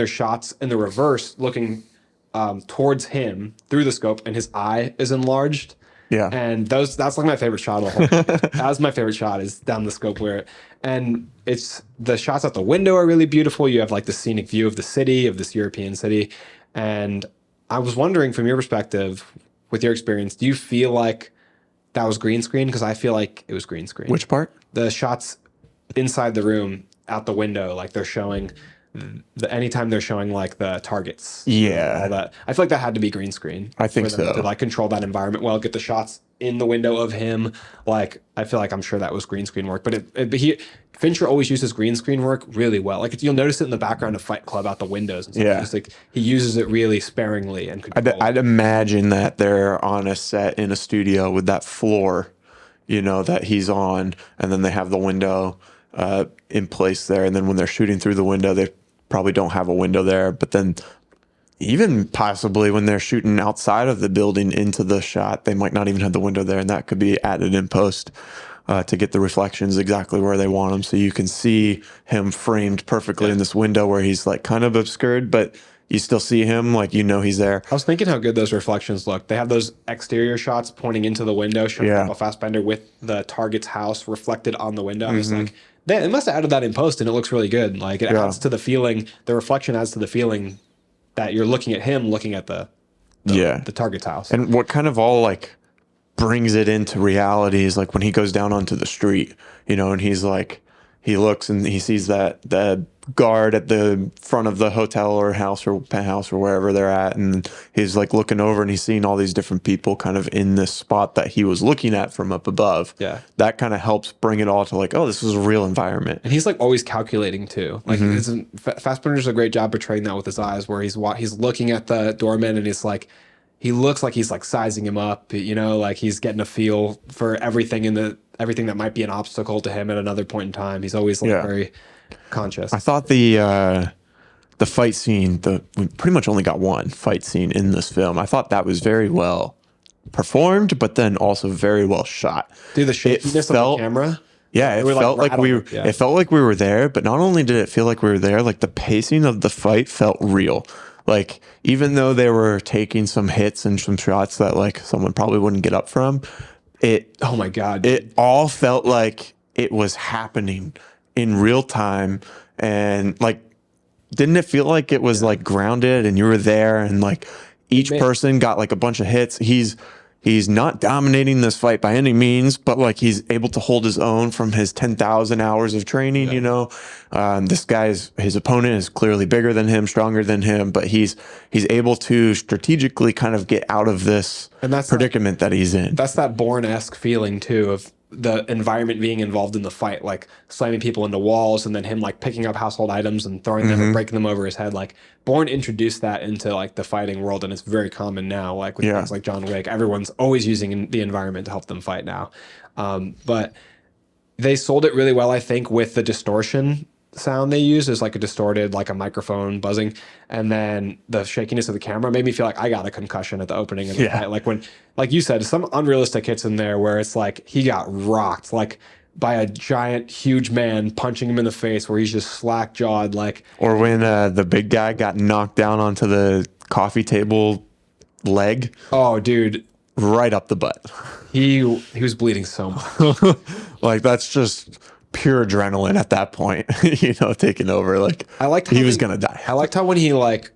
shots in the reverse looking towards him through the scope, and his eye is enlarged. And that's like my favorite shot of the whole thing. That's my favorite shot, is down the scope and it's the shots out the window are really beautiful. You have like the scenic view of the city, of this European city. And I was wondering, from your perspective, with your experience, do you feel like that was green screen? Because I feel like it was green screen. Which part? The shots inside the room, out the window, like they're showing anytime they're showing like the targets, all that. I feel like that had to be green screen. I think so. To like control that environment well, get the shots in the window of him. Like I feel like I'm sure that was green screen work. But Fincher always uses green screen work really well. Like you'll notice it in the background of Fight Club out the windows and stuff. Just like he uses it really sparingly and I'd imagine that they're on a set in a studio with that floor, you know, that he's on, and then they have the window in place there, and then when they're shooting through the window, they probably don't have a window there, but then even possibly when they're shooting outside of the building into the shot, they might not even have the window there, and that could be added in post to get the reflections exactly where they want them, so you can see him framed perfectly in this window where he's like kind of obscured, but you still see him, like, you know, he's there. I was thinking how good those reflections look. They have those exterior shots pointing into the window, showing Michael Fassbender with the target's house reflected on the window. I was like, they must have added that in post, and it looks really good. Like it adds to the feeling. The reflection adds to the feeling that you're looking at him, looking at the target's house. And what kind of all like brings it into reality is like when he goes down onto the street, you know, and he's like, he looks and he sees that the guard at the front of the hotel or house or penthouse or wherever they're at, and he's like looking over and he's seeing all these different people kind of in this spot that he was looking at from up above. That kind of helps bring it all to like, oh, this is a real environment. And he's like always calculating too. Like Fassbender does a great job portraying that with his eyes, where he's looking at the doorman and he's like, he looks like he's like sizing him up, you know, like he's getting a feel for everything everything that might be an obstacle to him at another point in time. He's always like very conscious. I thought the fight scene, we pretty much only got one fight scene in this film. I thought that was very well performed, but then also very well shot. Dude, the shakiness of the camera. Yeah, it felt like it felt like we were there, but not only did it feel like we were there, like the pacing of the fight felt real. Like even though they were taking some hits and some shots that like someone probably wouldn't get up from, oh my God, it all felt like it was happening in real time. And like, didn't it feel like it was like grounded and you were there, and like each person got like a bunch of hits? He's not dominating this fight by any means, but like he's able to hold his own from his 10,000 hours of training, you know. His opponent is clearly bigger than him, stronger than him, but he's able to strategically kind of get out of this predicament that he's in. That's that Bourne-esque feeling too, of the environment being involved in the fight, like slamming people into walls and then him like picking up household items and throwing them and breaking them over his head. Like Bourne introduced that into like the fighting world, and it's very common now. Like with things like John Wick, everyone's always using the environment to help them fight now. But they sold it really well, I think, with the distortion sound they use is like a distorted, like a microphone buzzing, and then the shakiness of the camera made me feel like I got a concussion at the opening of the fight. Like when, like you said, some unrealistic hits in there where it's like he got rocked like by a giant, huge man punching him in the face, where he's just slack jawed, like. Or when the big guy got knocked down onto the coffee table leg. Oh, dude, right up the butt. He was bleeding so much. Like that's just pure adrenaline at that point, taking over. Like I liked how he was gonna die. I liked how when he like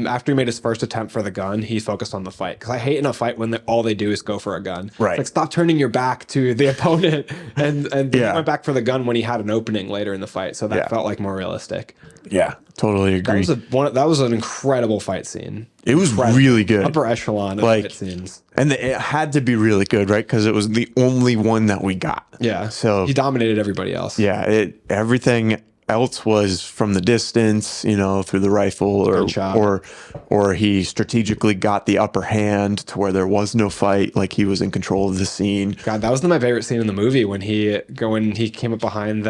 after he made his first attempt for the gun, he focused on the fight. Because I hate in a fight when all they do is go for a gun. Right. Like stop turning your back to the opponent, and he went back for the gun when he had an opening later in the fight. So that felt like more realistic. Yeah, totally agree. That was an incredible fight scene. It was really good. Upper echelon of fight scenes. And it had to be really good, right? Because it was the only one that we got. Yeah. So he dominated everybody else. Yeah. Everything else was from the distance, through the rifle, or he strategically got the upper hand to where there was no fight. Like he was in control of the scene. God, that was my favorite scene in the movie when he came up behind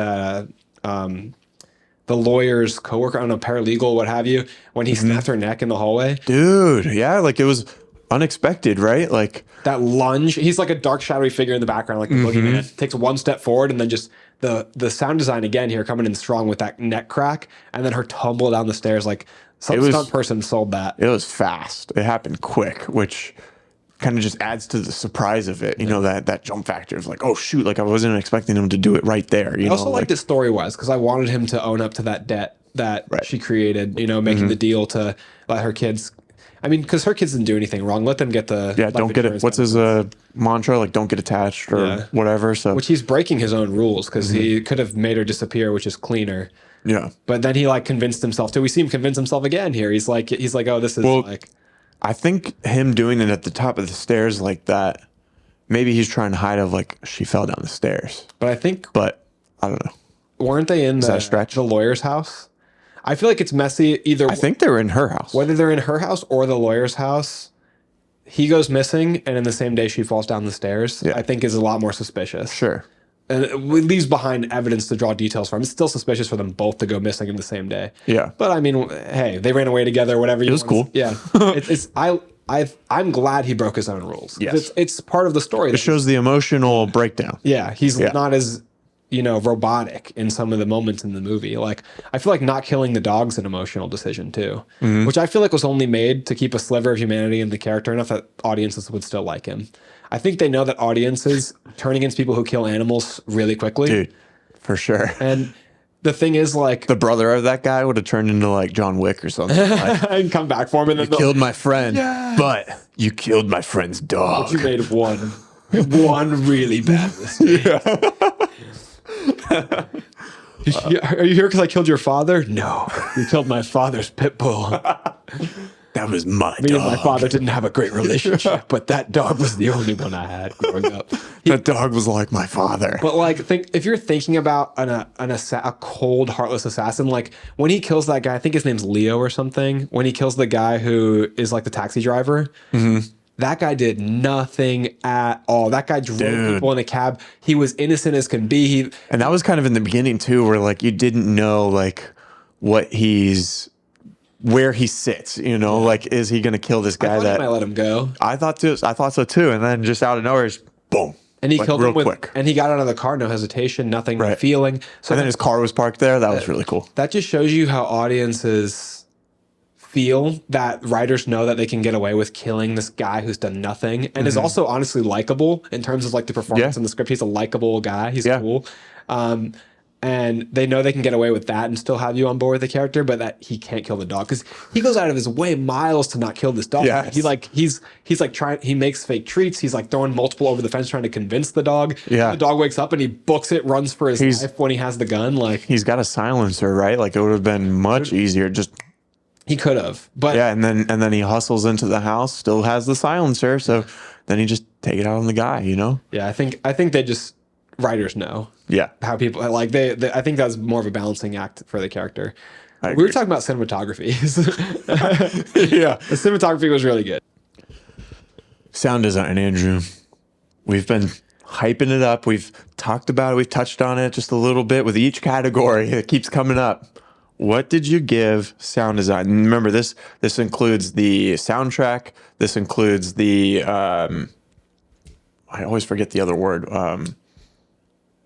the lawyer's coworker, I don't know, paralegal, what have you, when he snapped her neck in the hallway. Dude, yeah, like it was unexpected, right? Like that lunge. He's like a dark, shadowy figure in the background, like the boogeyman. Takes one step forward, and then just the sound design again here coming in strong with that neck crack, and then her tumble down the stairs. Like some stunt person sold that. It was fast. It happened quick, which kind of just adds to the surprise of it. That jump factor of like, oh shoot, like I wasn't expecting him to do it right there. I also liked it story-wise because I wanted him to own up to that debt that she created, making the deal to let her kids. I mean, because her kids didn't do anything wrong. Let them get the don't get it. What's his mantra? Like, don't get attached or whatever. So, which he's breaking his own rules because he could have made her disappear, which is cleaner. Yeah, but then he like convinced himself to. We see him convince himself again here. He's like, oh, this is like. I think him doing it at the top of the stairs like that. Maybe he's trying to hide of like she fell down the stairs. But I don't know. Weren't they in the lawyer's house? I feel like it's messy either. I think they were in her house. Whether they're in her house or the lawyer's house, he goes missing, and in the same day she falls down the stairs. I think is a lot more suspicious. Sure. And it leaves behind evidence to draw details from. It's still suspicious for them both to go missing in the same day. Yeah. But I mean, hey, they ran away together. Whatever. It was cool. Yeah. I'm glad he broke his own rules. Yes. It's part of the story. It shows the emotional breakdown. Yeah. He's not as robotic in some of the moments in the movie. Like, I feel like not killing the dog's an emotional decision too, which I feel like was only made to keep a sliver of humanity in the character enough that audiences would still like him. I think they know that audiences turn against people who kill animals really quickly. Dude, for sure. And the thing is, like, the brother of that guy would have turned into like John Wick or something. Like, and come back for him. And then you killed my friend, but you killed my friend's dog. But you made one really bad mistake. Are you here because I killed your father? No, you killed my father's pit bull. That was my dog. Me and my father didn't have a great relationship, but that dog was the only one I had growing up. That dog was like my father. But like, if you're thinking about a cold, heartless assassin, like when he kills that guy, I think his name's Leo or something. When he kills the guy who is like the taxi driver, that guy did nothing at all. That guy drove people in a cab. He was innocent as can be. And that was kind of in the beginning too, where like you didn't know like where he sits, like, is he going to kill this guy? That might let him go. I thought so too. And then just out of nowhere, just boom. And he killed him quick. And he got out of the car, no hesitation, nothing, no feeling. So then his car was parked there. That was really cool. That just shows you how audiences feel that writers know that they can get away with killing this guy who's done nothing and is also honestly likable in terms of like the performance in the script. He's a likable guy. He's cool. And they know they can get away with that and still have you on board with the character, but that he can't kill the dog because he goes out of his way miles to not kill this dog. Yes. He's like trying. He makes fake treats. He's like throwing multiple over the fence trying to convince the dog. Yeah. The dog wakes up and he books it, runs for his life when he has the gun. Like he's got a silencer, right? Like it would have been much easier. Just he could have, but and then he hustles into the house, still has the silencer, so then he just take it out on the guy. Yeah, I think they just. writers know. Yeah. How people like they I think that's more of a balancing act for the character. I We were agree. talking about cinematography. Yeah. The cinematography was really good. Sound design, Andrew. We've been hyping it up. We've talked about it. We've touched on it just a little bit with each category. It keeps coming up. What did you give sound design? And remember, this includes the soundtrack. This includes the I always forget the other word.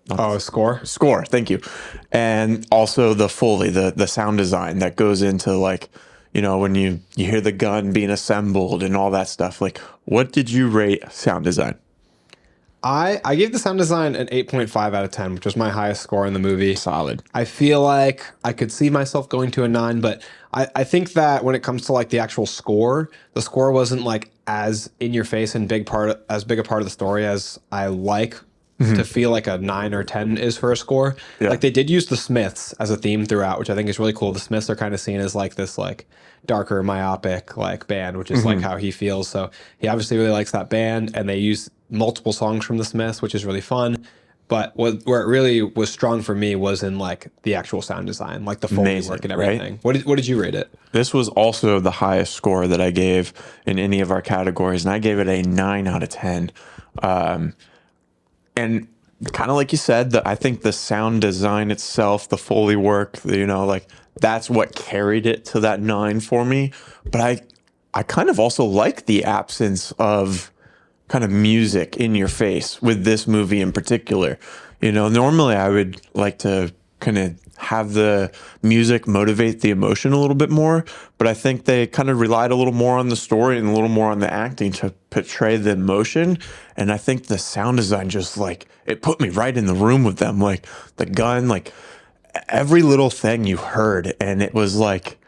Oh, score. Score. Thank you. And also the Foley, the sound design that goes into like, when you hear the gun being assembled and all that stuff. Like, what did you rate sound design? I gave the sound design an 8.5 out of 10, which was my highest score in the movie. Solid. I feel like I could see myself going to a 9, but I think that when it comes to like the actual score, the score wasn't like as in your face and as big a part of the story as I like to feel like a 9 or 10 is for a score. Yeah. Like they did use the Smiths as a theme throughout, which I think is really cool. The Smiths are kind of seen as like this like darker myopic like band, which is like how he feels. So he obviously really likes that band, and they use multiple songs from the Smiths, which is really fun. But where it really was strong for me was in like the actual sound design, like the Foley Amazing, work and right? everything. What did you rate it? This was also the highest score that I gave in any of our categories, and I gave it a 9 out of 10. And kind of like you said, I think the sound design itself, the Foley work, like that's what carried it to that 9 for me. But I kind of also like the absence of kind of music in your face with this movie in particular. Normally I would like to kind of have the music motivate the emotion a little bit more, but I think they kind of relied a little more on the story and a little more on the acting to portray the emotion. And I think the sound design just like it put me right in the room with them, like the gun, like every little thing you heard, and it was like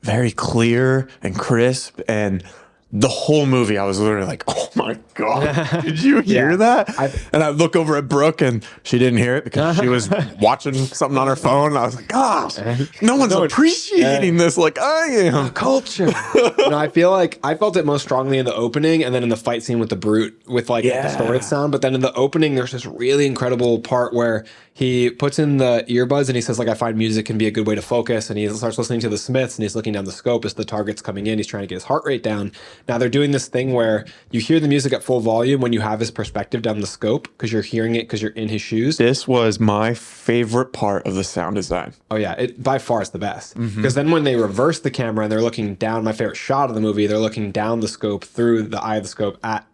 very clear and crisp. And the whole movie, I was literally like, "Oh my god, did you hear that?" And I look over at Brooke, and she didn't hear it because she was watching something on her phone. And I was like, "Gosh, no one's appreciating this like I am." Culture. I feel like I felt it most strongly in the opening, and then in the fight scene with the brute, with like the distorted sound. But then in the opening, there's this really incredible part where he puts in the earbuds and he says like, "I find music can be a good way to focus." And he starts listening to the Smiths, and he's looking down the scope as the target's coming in. He's trying to get his heart rate down. Now they're doing this thing where you hear the music at full volume when you have his perspective down the scope because you're hearing it because you're in his shoes. This was my favorite part of the sound design. Oh yeah, it by far is the best. Because then when they reverse the camera and they're looking down, my favorite shot of the movie, they're looking down the scope through the eye of the scope at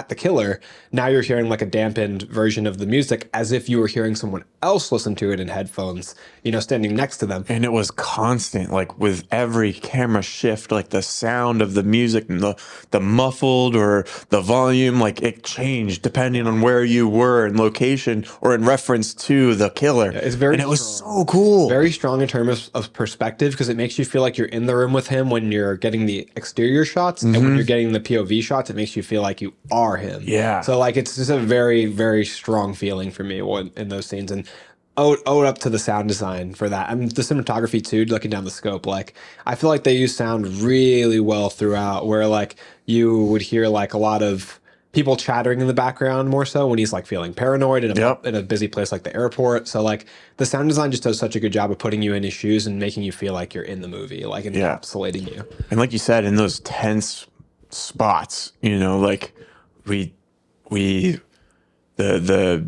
the killer. Now you're hearing like a dampened version of the music as if you were hearing someone else listen to it in headphones, standing next to them. And it was constant, like with every camera shift, like the sound of the music and the muffled or the volume, like it changed depending on where you were in location or in reference to the killer. It's very and it was strong. so cool. Very strong in terms of perspective because it makes you feel like you're in the room with him when you're getting the exterior shots. And when you're getting the POV shots, it makes you feel like you are him. Yeah. So like it's just a very, very strong feeling for me in those scenes. And owed up to the sound design for that. I mean, the cinematography too, looking down the scope. Like I feel like they use sound really well throughout where like you would hear like a lot of people chattering in the background more so when he's like feeling paranoid in a busy place like the airport. So like the sound design just does such a good job of putting you in his shoes and making you feel like you're in the movie, like encapsulating you. And like you said, in those tense spots, like the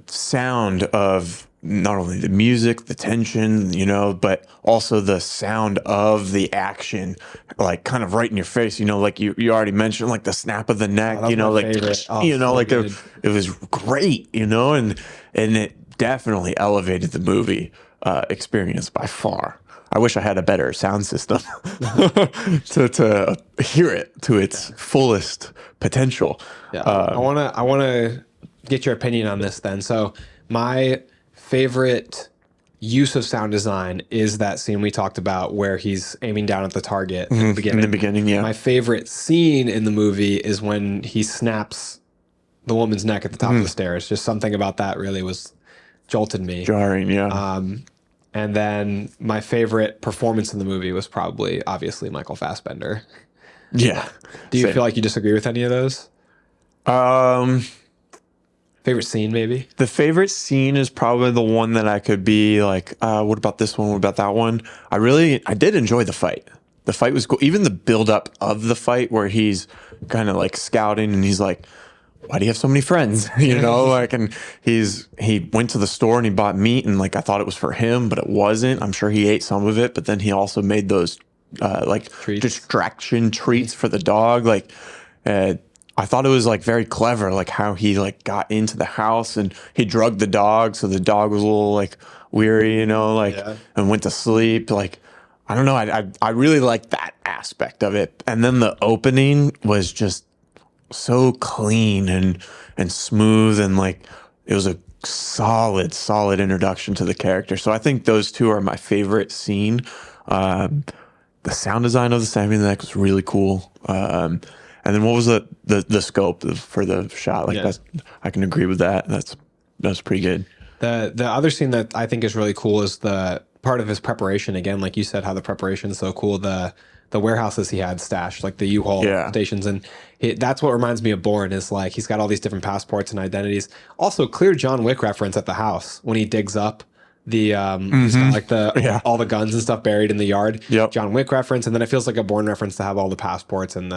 sound of not only the music, the tension, but also the sound of the action, like kind of right in your face, like you already mentioned, like the snap of the neck, like, it was great, and it definitely elevated the movie experience by far. I wish I had a better sound system to hear it to its fullest potential. Yeah. I want to get your opinion on this then. So my favorite use of sound design is that scene we talked about where he's aiming down at the target in the beginning. In the beginning, yeah. My favorite scene in the movie is when he snaps the woman's neck at the top of the stairs. Just something about that really was jolted me. Jarring, yeah. And then my favorite performance in the movie was probably obviously Michael Fassbender. Yeah. Do you feel like you disagree with any of those? Favorite scene, maybe? The favorite scene is probably the one that I could be like, what about this one? What about that one? I did enjoy the fight. The fight was cool. Even the build up of the fight where he's kind of like scouting and he's like, why do you have so many friends? Like, and he went to the store and he bought meat and like, I thought it was for him, but it wasn't. I'm sure he ate some of it, but then he also made those, like Treats. distraction treats for the dog. Like, I thought it was like very clever, like how he like got into the house and he drugged the dog. So the dog was a little like weary, and went to sleep. Like, I don't know. I really like that aspect of it. And then the opening was just so clean and smooth, and like it was a solid introduction to the character. So I think those two are my favorite scene. The sound design of the stabbing of the neck was really cool. And then what was the scope for the shot? Like I can agree with that. That's pretty good. The other scene that I think is really cool is the part of his preparation. Again, like you said, how the preparation is so cool. The warehouses he had stashed, like the U-Haul stations, and that's what reminds me of Bourne. Is like he's got all these different passports and identities. Also, clear John Wick reference at the house when he digs up the he's got like all the guns and stuff buried in the yard. Yep. John Wick reference, and then it feels like a Bourne reference to have all the passports and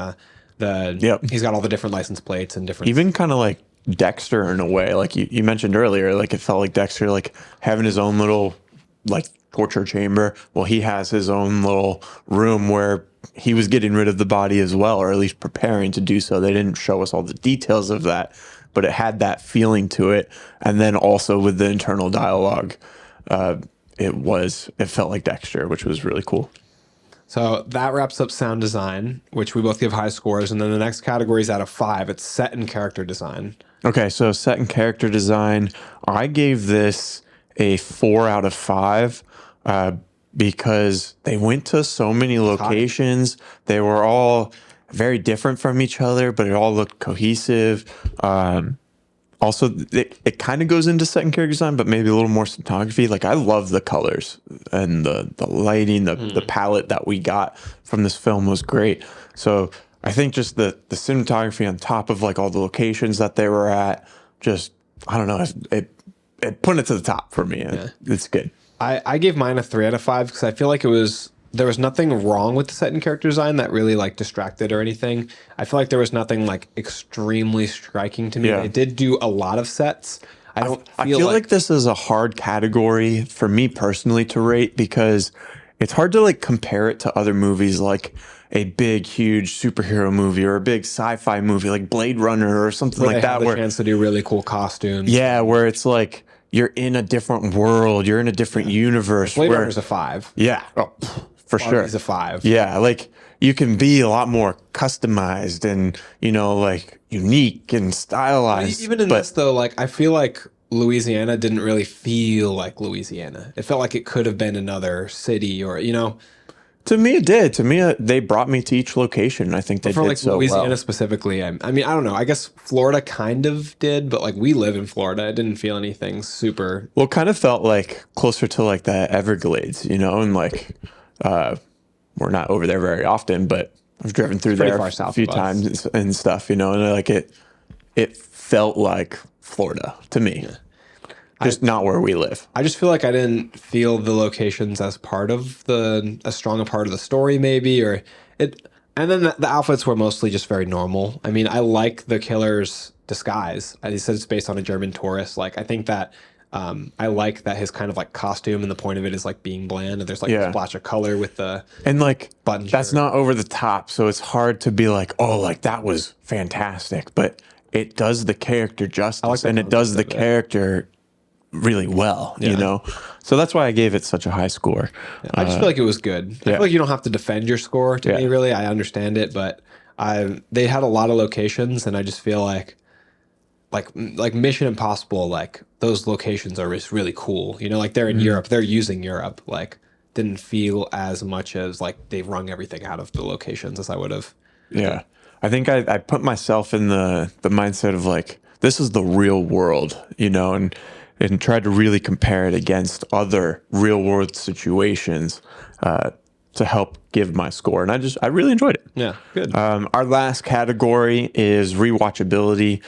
he's got all the different license plates and different, even kind of like Dexter in a way. Like you mentioned earlier, like it felt like Dexter, like having his own little like torture chamber. Well, he has his own little room where he was getting rid of the body as well, or at least preparing to do so. They didn't show us all the details of that, but it had that feeling to it. And then also with the internal dialogue, it felt like Dexter, which was really cool. So that wraps up sound design, which we both give high scores. And then the next category is out of 5. It's set and character design. Okay, so set and character design, I gave this a 4 out of 5 because they went to so many locations. They were all very different from each other, but it all looked cohesive. Also, it kind of goes into set and character design, but maybe a little more cinematography. Like, I love the colors and the lighting, the palette that we got from this film was great. So I think just the cinematography on top of like all the locations that they were at, just, I don't know, it put it to the top for me. It's good. I gave mine a 3 out of 5 because I feel like there was nothing wrong with the set and character design that really like distracted or anything. I feel like there was nothing like extremely striking to me. Yeah. It did do a lot of sets. I feel like this is a hard category for me personally to rate because it's hard to like compare it to other movies like a big, huge superhero movie or a big sci-fi movie like Blade Runner or something like that. Where they have the chance to do really cool costumes. Yeah, where it's like you're in a different world, you're in a different universe. Blade Runner's a 5. Yeah, for sure. He's a 5. Yeah, like you can be a lot more customized and, like unique and stylized. Even in this though, like I feel like Louisiana didn't really feel like Louisiana. It felt like it could have been another city or, To me, it did. To me, they brought me to each location. I think they for did like so Louisiana well. specifically. I mean, I don't know. I guess Florida kind of did, but like we live in Florida. I didn't feel anything super. Well, it kind of felt like closer to like the Everglades, and like we're not over there very often, but I've driven through there a few times and stuff, and like it felt like Florida to me. Yeah. Just not where we live. I just feel like I didn't feel the locations as part of as strong a part of the story, maybe, or it. And then the outfits were mostly just very normal. I mean, I like the killer's disguise. He said it's based on a German tourist. Like, I think that I like that his kind of like costume and the point of it is like being bland. And there's like a splash of color with the button shirt. That's not over the top, so it's hard to be like, oh, like that was fantastic. But it does the character justice, and it does the character really well, so that's why I gave it such a high score. I just feel like it was good. I feel like you don't have to defend your score to me, really. I understand it, but they had a lot of locations, and I just feel like Mission Impossible, like those locations are just really cool. Like they're in Europe, they're using Europe. Like didn't feel as much as like they've wrung everything out of the locations as I would have. Yeah, I think I put myself in the mindset of like this is the real world, and tried to really compare it against other real world situations. to help give my score. And I really enjoyed it. Yeah, good. Our last category is rewatchability.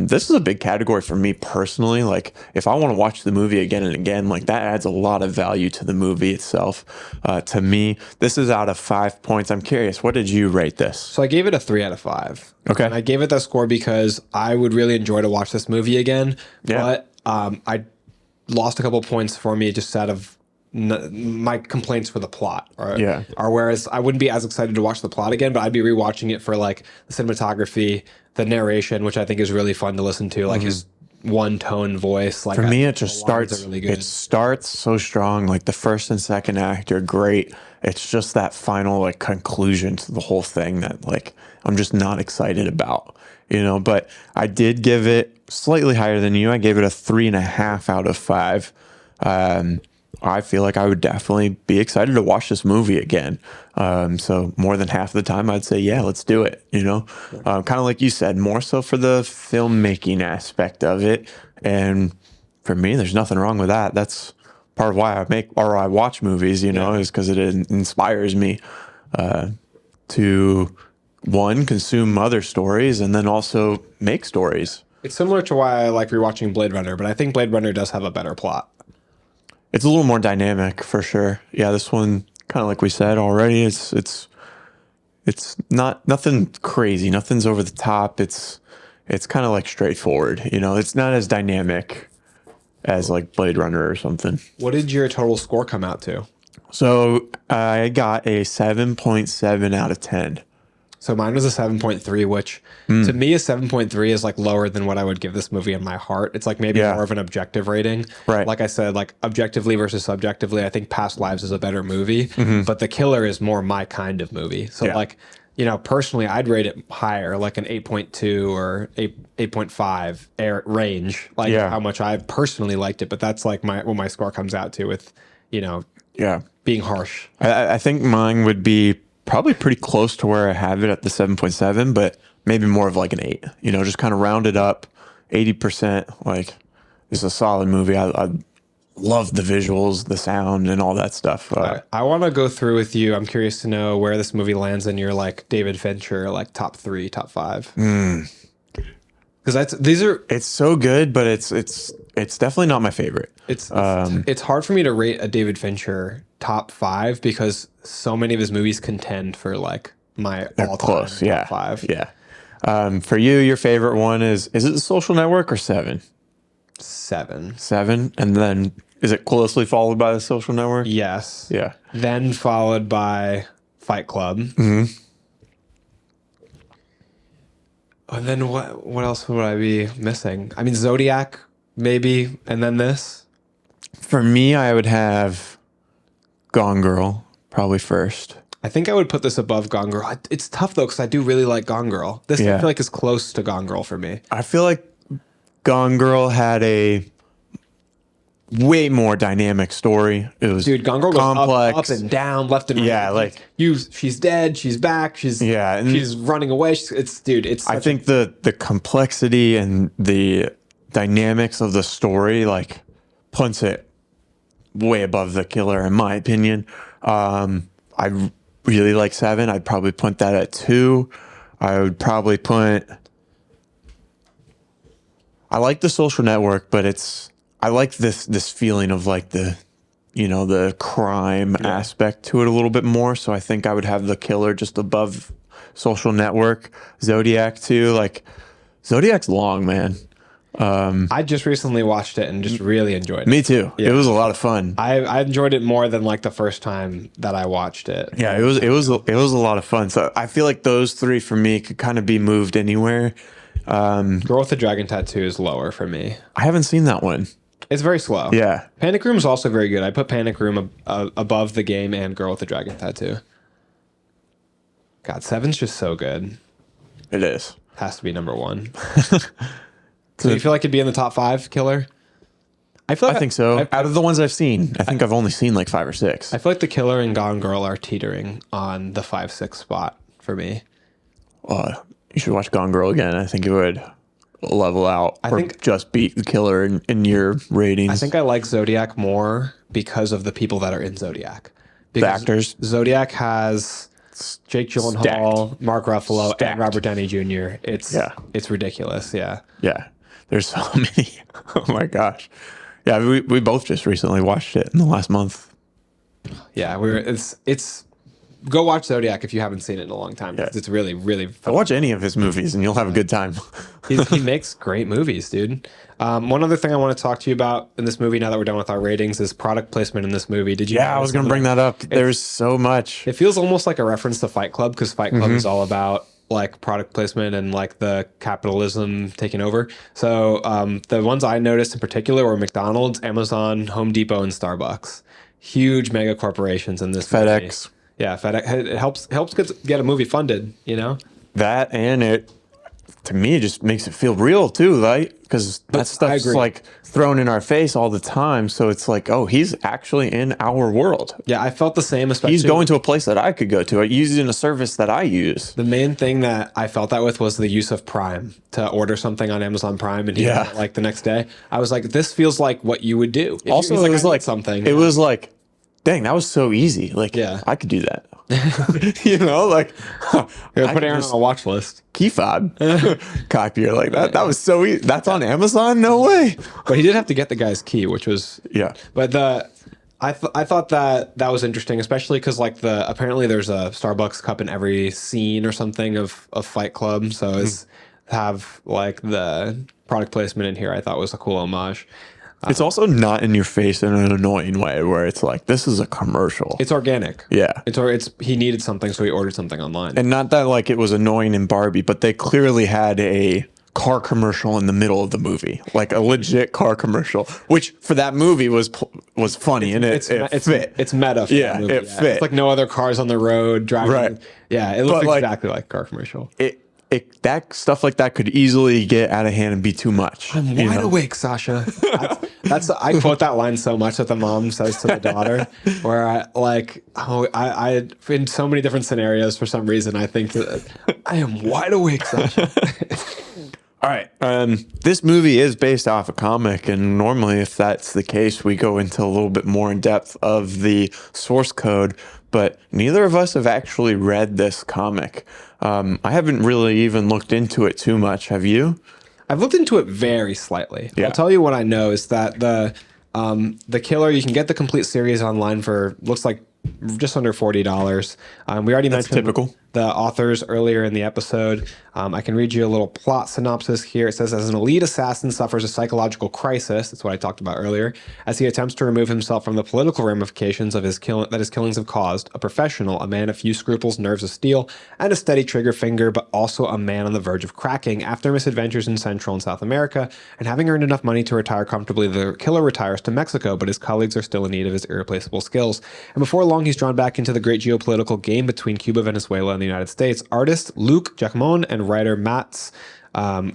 This is a big category for me personally. Like, if I want to watch the movie again and again, like that adds a lot of value to the movie itself. To me, this is out of 5 points. I'm curious, what did you rate this? So I gave it a 3 out of 5. Okay. And I gave it that score because I would really enjoy to watch this movie again. Yeah. But I lost a couple points for me just out of my complaints for the plot. Or whereas I wouldn't be as excited to watch the plot again, but I'd be rewatching it for like the cinematography, the narration, which I think is really fun to listen to, like his one tone voice. Like For me, it just starts. Really good. It starts so strong. Like the first and second act are great. It's just that final like conclusion to the whole thing that like I'm just not excited about, you know. But I did give it slightly higher than you. I gave it a 3.5 out of 5. I feel like I would definitely be excited to watch this movie again. So more than half of the time, I'd say, yeah, let's do it. You know, kind of like you said, more so for the filmmaking aspect of it. And for me, there's nothing wrong with that. That's part of why I watch movies. You know, is because it inspires me to one, consume other stories, and then also make stories. It's similar to why I like rewatching Blade Runner, but I think Blade Runner does have a better plot. It's a little more dynamic for sure. Yeah, this one, kind of like we said already, it's not nothing crazy, nothing's over the top. It's kind of like straightforward. You know, it's not as dynamic as like Blade Runner or something. What did your total score come out to? So I got a 7.7 out of 10. So mine was a 7.3, which to me a 7.3 is like lower than what I would give this movie in my heart. It's like maybe more of an objective rating. Right. Like I said, like objectively versus subjectively, I think Past Lives is a better movie, but The Killer is more my kind of movie. So like, you know, personally, I'd rate it higher, like an 8.2 or 8.5 range, like how much I personally liked it. But that's like what my score comes out to with, you know, being harsh. I think mine would be probably pretty close to where I have it at the 7.7, but maybe more of like an 8, you know, just kind of rounded up 80%. Like, it's a solid movie. I love the visuals, the sound, and all that stuff. I want to go through with you. I'm curious to know where this movie lands in your like David Fincher, like top 3, top 5. Because it's so good, but it's definitely not my favorite. It's hard for me to rate a David Fincher top 5 because so many of his movies contend for like my all-time top 5. Yeah. For you, your favorite one is it The Social Network or 7? 7. 7, and then is it closely followed by The Social Network? Yes. Yeah. Then followed by Fight Club. And then what else would I be missing? I mean, Zodiac, maybe, and then this. For me, I would have Gone Girl probably first. I think I would put this above Gone Girl. It's tough though, because I do really like Gone Girl. This I feel like is close to Gone Girl for me. I feel like Gone Girl had a way more dynamic story. It was Gone Girl complex. goes up and down, left and right. Yeah, like she's dead, she's back, she's running away. I think the complexity and the dynamics of the story like punts it way above The Killer in my opinion. I really like 7. I'd probably put that at 2. I would probably I like The Social Network, but I like this feeling of like the crime aspect to it a little bit more. So I think I would have The Killer just above Social Network. Zodiac too. Like Zodiac's long, man. I just recently watched it and just really enjoyed it. Me too. Yeah. It was a lot of fun. I enjoyed it more than like the first time that I watched it. Yeah, it was a lot of fun. So I feel like those 3 for me could kind of be moved anywhere. Girl with the Dragon Tattoo is lower for me. I haven't seen that one. It's very slow. Yeah. Panic Room is also very good. I put Panic Room above The Game and Girl with the Dragon Tattoo. God, 7's just so good. It is. Has to be number 1. So you feel like it'd be in the top 5, Killer? I think so. Out of the ones I've seen, I think I've only seen like 5 or 6. I feel like The Killer and Gone Girl are teetering on the 5-6 spot for me. You should watch Gone Girl again. I think it would level out. I think just beat The Killer in your ratings. I think I like Zodiac more because of the people that are in Zodiac. Because actors. Zodiac has Jake Gyllenhaal, Mark Ruffalo, and Stacked. Robert Downey Jr. It's ridiculous. Yeah. Yeah, there's so many. Oh my gosh. Yeah, we both just recently watched it in the last month. Yeah, it's go watch Zodiac if you haven't seen it in a long time. Yeah. It's really, really fun. Watch any of his movies and you'll have a good time. He makes great movies, dude. One other thing I want to talk to you about in this movie, now that we're done with our ratings, is product placement in this movie. Did you? Yeah, I was gonna bring that up. There's so much. It feels almost like a reference to Fight Club, because Fight Club is all about like product placement and like the capitalism taking over. So the ones I noticed in particular were McDonald's, Amazon, Home Depot, and Starbucks. Huge mega corporations in this movie. FedEx. Yeah, FedEx. It helps get a movie funded, you know? That, and it, to me, it just makes it feel real too, right? Because that stuff's agree. like thrown in our face all the time. So it's like, oh, he's actually in our world. Yeah, I felt the same, especially. He's going to a place that I could go to. Using a service that I use. The main thing that I felt that with was the use of Prime, to order something on Amazon Prime and Yeah. like the next day. I was like, this feels like what you would do. If Also, you- it was I need like something. It was like, dang, that was so easy. Like, Yeah. I could do that. You know, like Here, I put could Aaron just on a watch list. key fob copier like that. That was so easy. That's on Amazon? No way. But he did have to get the guy's key, which was Yeah. But I thought that was interesting, especially because like apparently there's a Starbucks cup in every scene or something of Fight Club. So have like the product placement in here, I thought was a cool homage. It's also not in your face in an annoying way where it's like, this is a commercial. It's organic. Yeah. It's he needed something, so he ordered something online. And not that like it was annoying in Barbie, but they clearly had a car commercial in the middle of the movie, like a legit car commercial, which for that movie was funny and it fit. It's meta. For Yeah, that movie. it fit. It's like no other cars on the road driving. Right. Yeah, it looks But, like, exactly like a car commercial. That stuff like that could easily get out of hand and be too much. I'm wide awake, Sasha. I quote that line so much that the mom says to the daughter, where I in so many different scenarios for some reason I think that I am wide awake, Sasha. All right. This movie is based off a comic, and normally, if that's the case, we go into a little bit more in depth of the source code. But neither of us have actually read this comic. I haven't really even looked into it too much. Have you? I've looked into it very slightly. Yeah. I'll tell you what I know is that the killer, you can get the complete series online for looks like just under $40. We already mentioned typical. the authors earlier in the episode. I can read you a little plot synopsis here. It says, as an elite assassin suffers a psychological crisis, that's what I talked about earlier, as he attempts to remove himself from the political ramifications of his killings have caused. A professional, a man of few scruples, nerves of steel, and a steady trigger finger, but also a man on the verge of cracking. After misadventures in Central and South America, and having earned enough money to retire comfortably, the killer retires to Mexico, but his colleagues are still in need of his irreplaceable skills. And before long, he's drawn back into the great geopolitical game between Cuba, Venezuela, and the United States. Artist Luc Jacquemont and writer Mats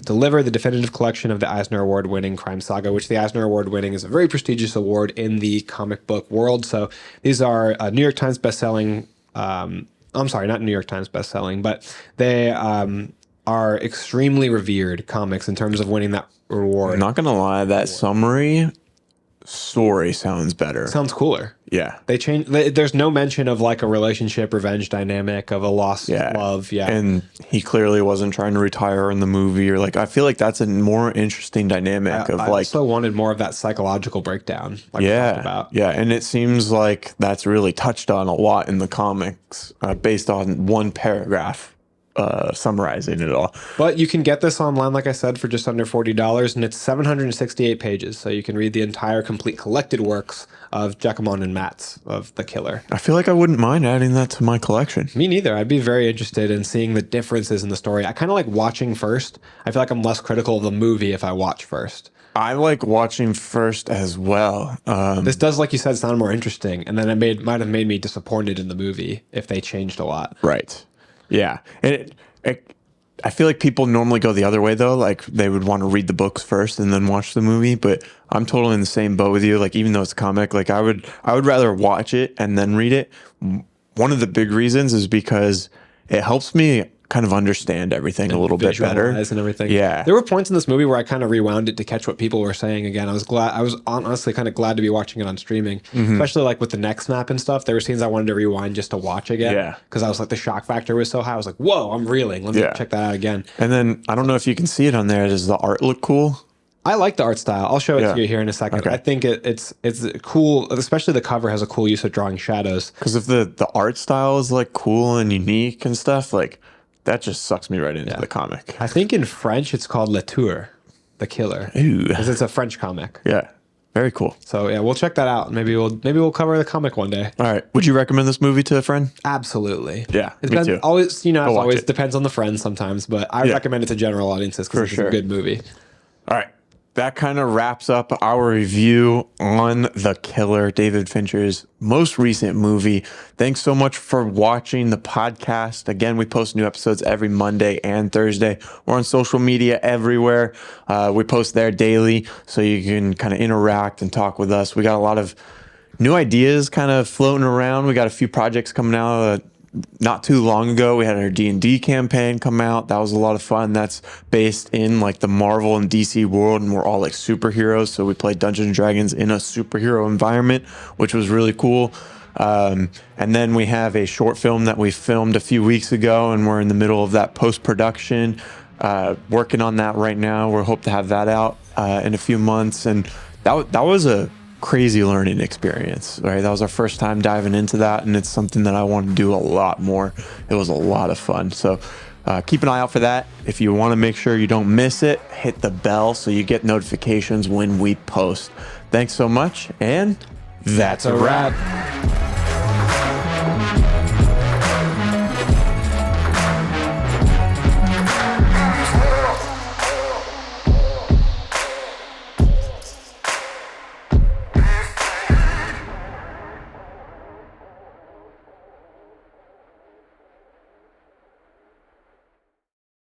deliver the definitive collection of the Eisner Award-winning crime saga, which the Eisner Award-winning is a very prestigious award in the comic book world. So these are New York Times bestselling. I'm sorry, not New York Times bestselling, but they are extremely revered comics in terms of winning that reward. I'm not gonna lie, that summary story sounds better. Sounds cooler. Yeah. They change. There's no mention of like a relationship, revenge dynamic of a lost love. Yeah. And he clearly wasn't trying to retire in the movie, or like, I feel like that's a more interesting dynamic of I like, also wanted more of that psychological breakdown. Like we talked about. yeah. And it seems like that's really touched on a lot in the comics, based on one paragraph summarizing it all. But you can get this online, like I said, for just under $40, and it's 768 pages. So you can read the entire complete collected works of Jacquemont and Mats of The Killer. I feel like I wouldn't mind adding that to my collection. Me neither. I'd be very interested in seeing the differences in the story. I kind of like watching first. I feel like I'm less critical of the movie if I watch first. I like watching first as well. This does, like you said, sound more interesting, and then it might have made me disappointed in the movie if they changed a lot. Right. Yeah. And I feel like people normally go the other way though. Like they would want to read the books first and then watch the movie. But I'm totally in the same boat with you. Like even though it's a comic, like I would rather watch it and then read it. One of the big reasons is because it helps me kind of understand everything a little bit better. Visualize and everything. Yeah. There were points in this movie where I kind of rewound it to catch what people were saying again. I was honestly kind of glad to be watching it on streaming, especially like with the neck snap and stuff. There were scenes I wanted to rewind just to watch again. Yeah. Because I was like, the shock factor was so high. I was like, whoa, I'm reeling. Let me check that out again. And then I don't know if you can see it on there. Does the art look cool? I like the art style. I'll show it to you here in a second. Okay. I think it's cool, especially the cover has a cool use of drawing shadows. Because if the art style is like cool and unique and stuff, like that just sucks me right into the comic. I think in French it's called Le Tueur, the killer. Ooh. Because it's a French comic. Yeah. Very cool. So yeah, we'll check that out. Maybe we'll cover the comic one day. All right. Would you recommend this movie to a friend? Absolutely. Yeah, It's me been too. always, it watch always it. depends on the friend sometimes, but I recommend it to general audiences because it's sure. a good movie. All right. That kind of wraps up our review on The Killer, David Fincher's most recent movie. Thanks so much for watching the podcast. Again, we post new episodes every Monday and Thursday. We're on social media everywhere. We post there daily, so you can kind of interact and talk with us. We got a lot of new ideas kind of floating around. We got a few projects coming out. Not too long ago, we had our D&D campaign come out. That was a lot of fun. That's based in like the Marvel and DC world, and we're all like superheroes. So we played Dungeons and Dragons in a superhero environment, which was really cool. And then we have a short film that we filmed a few weeks ago, and we're in the middle of that post-production, working on that right now. We hope to have that out in a few months. And that was a crazy learning experience, right? That was our first time diving into that, and it's something that I want to do a lot more. It was a lot of fun. So keep an eye out for that. If you want to make sure you don't miss it, hit the bell so you get notifications when we post. Thanks so much, and that's a wrap.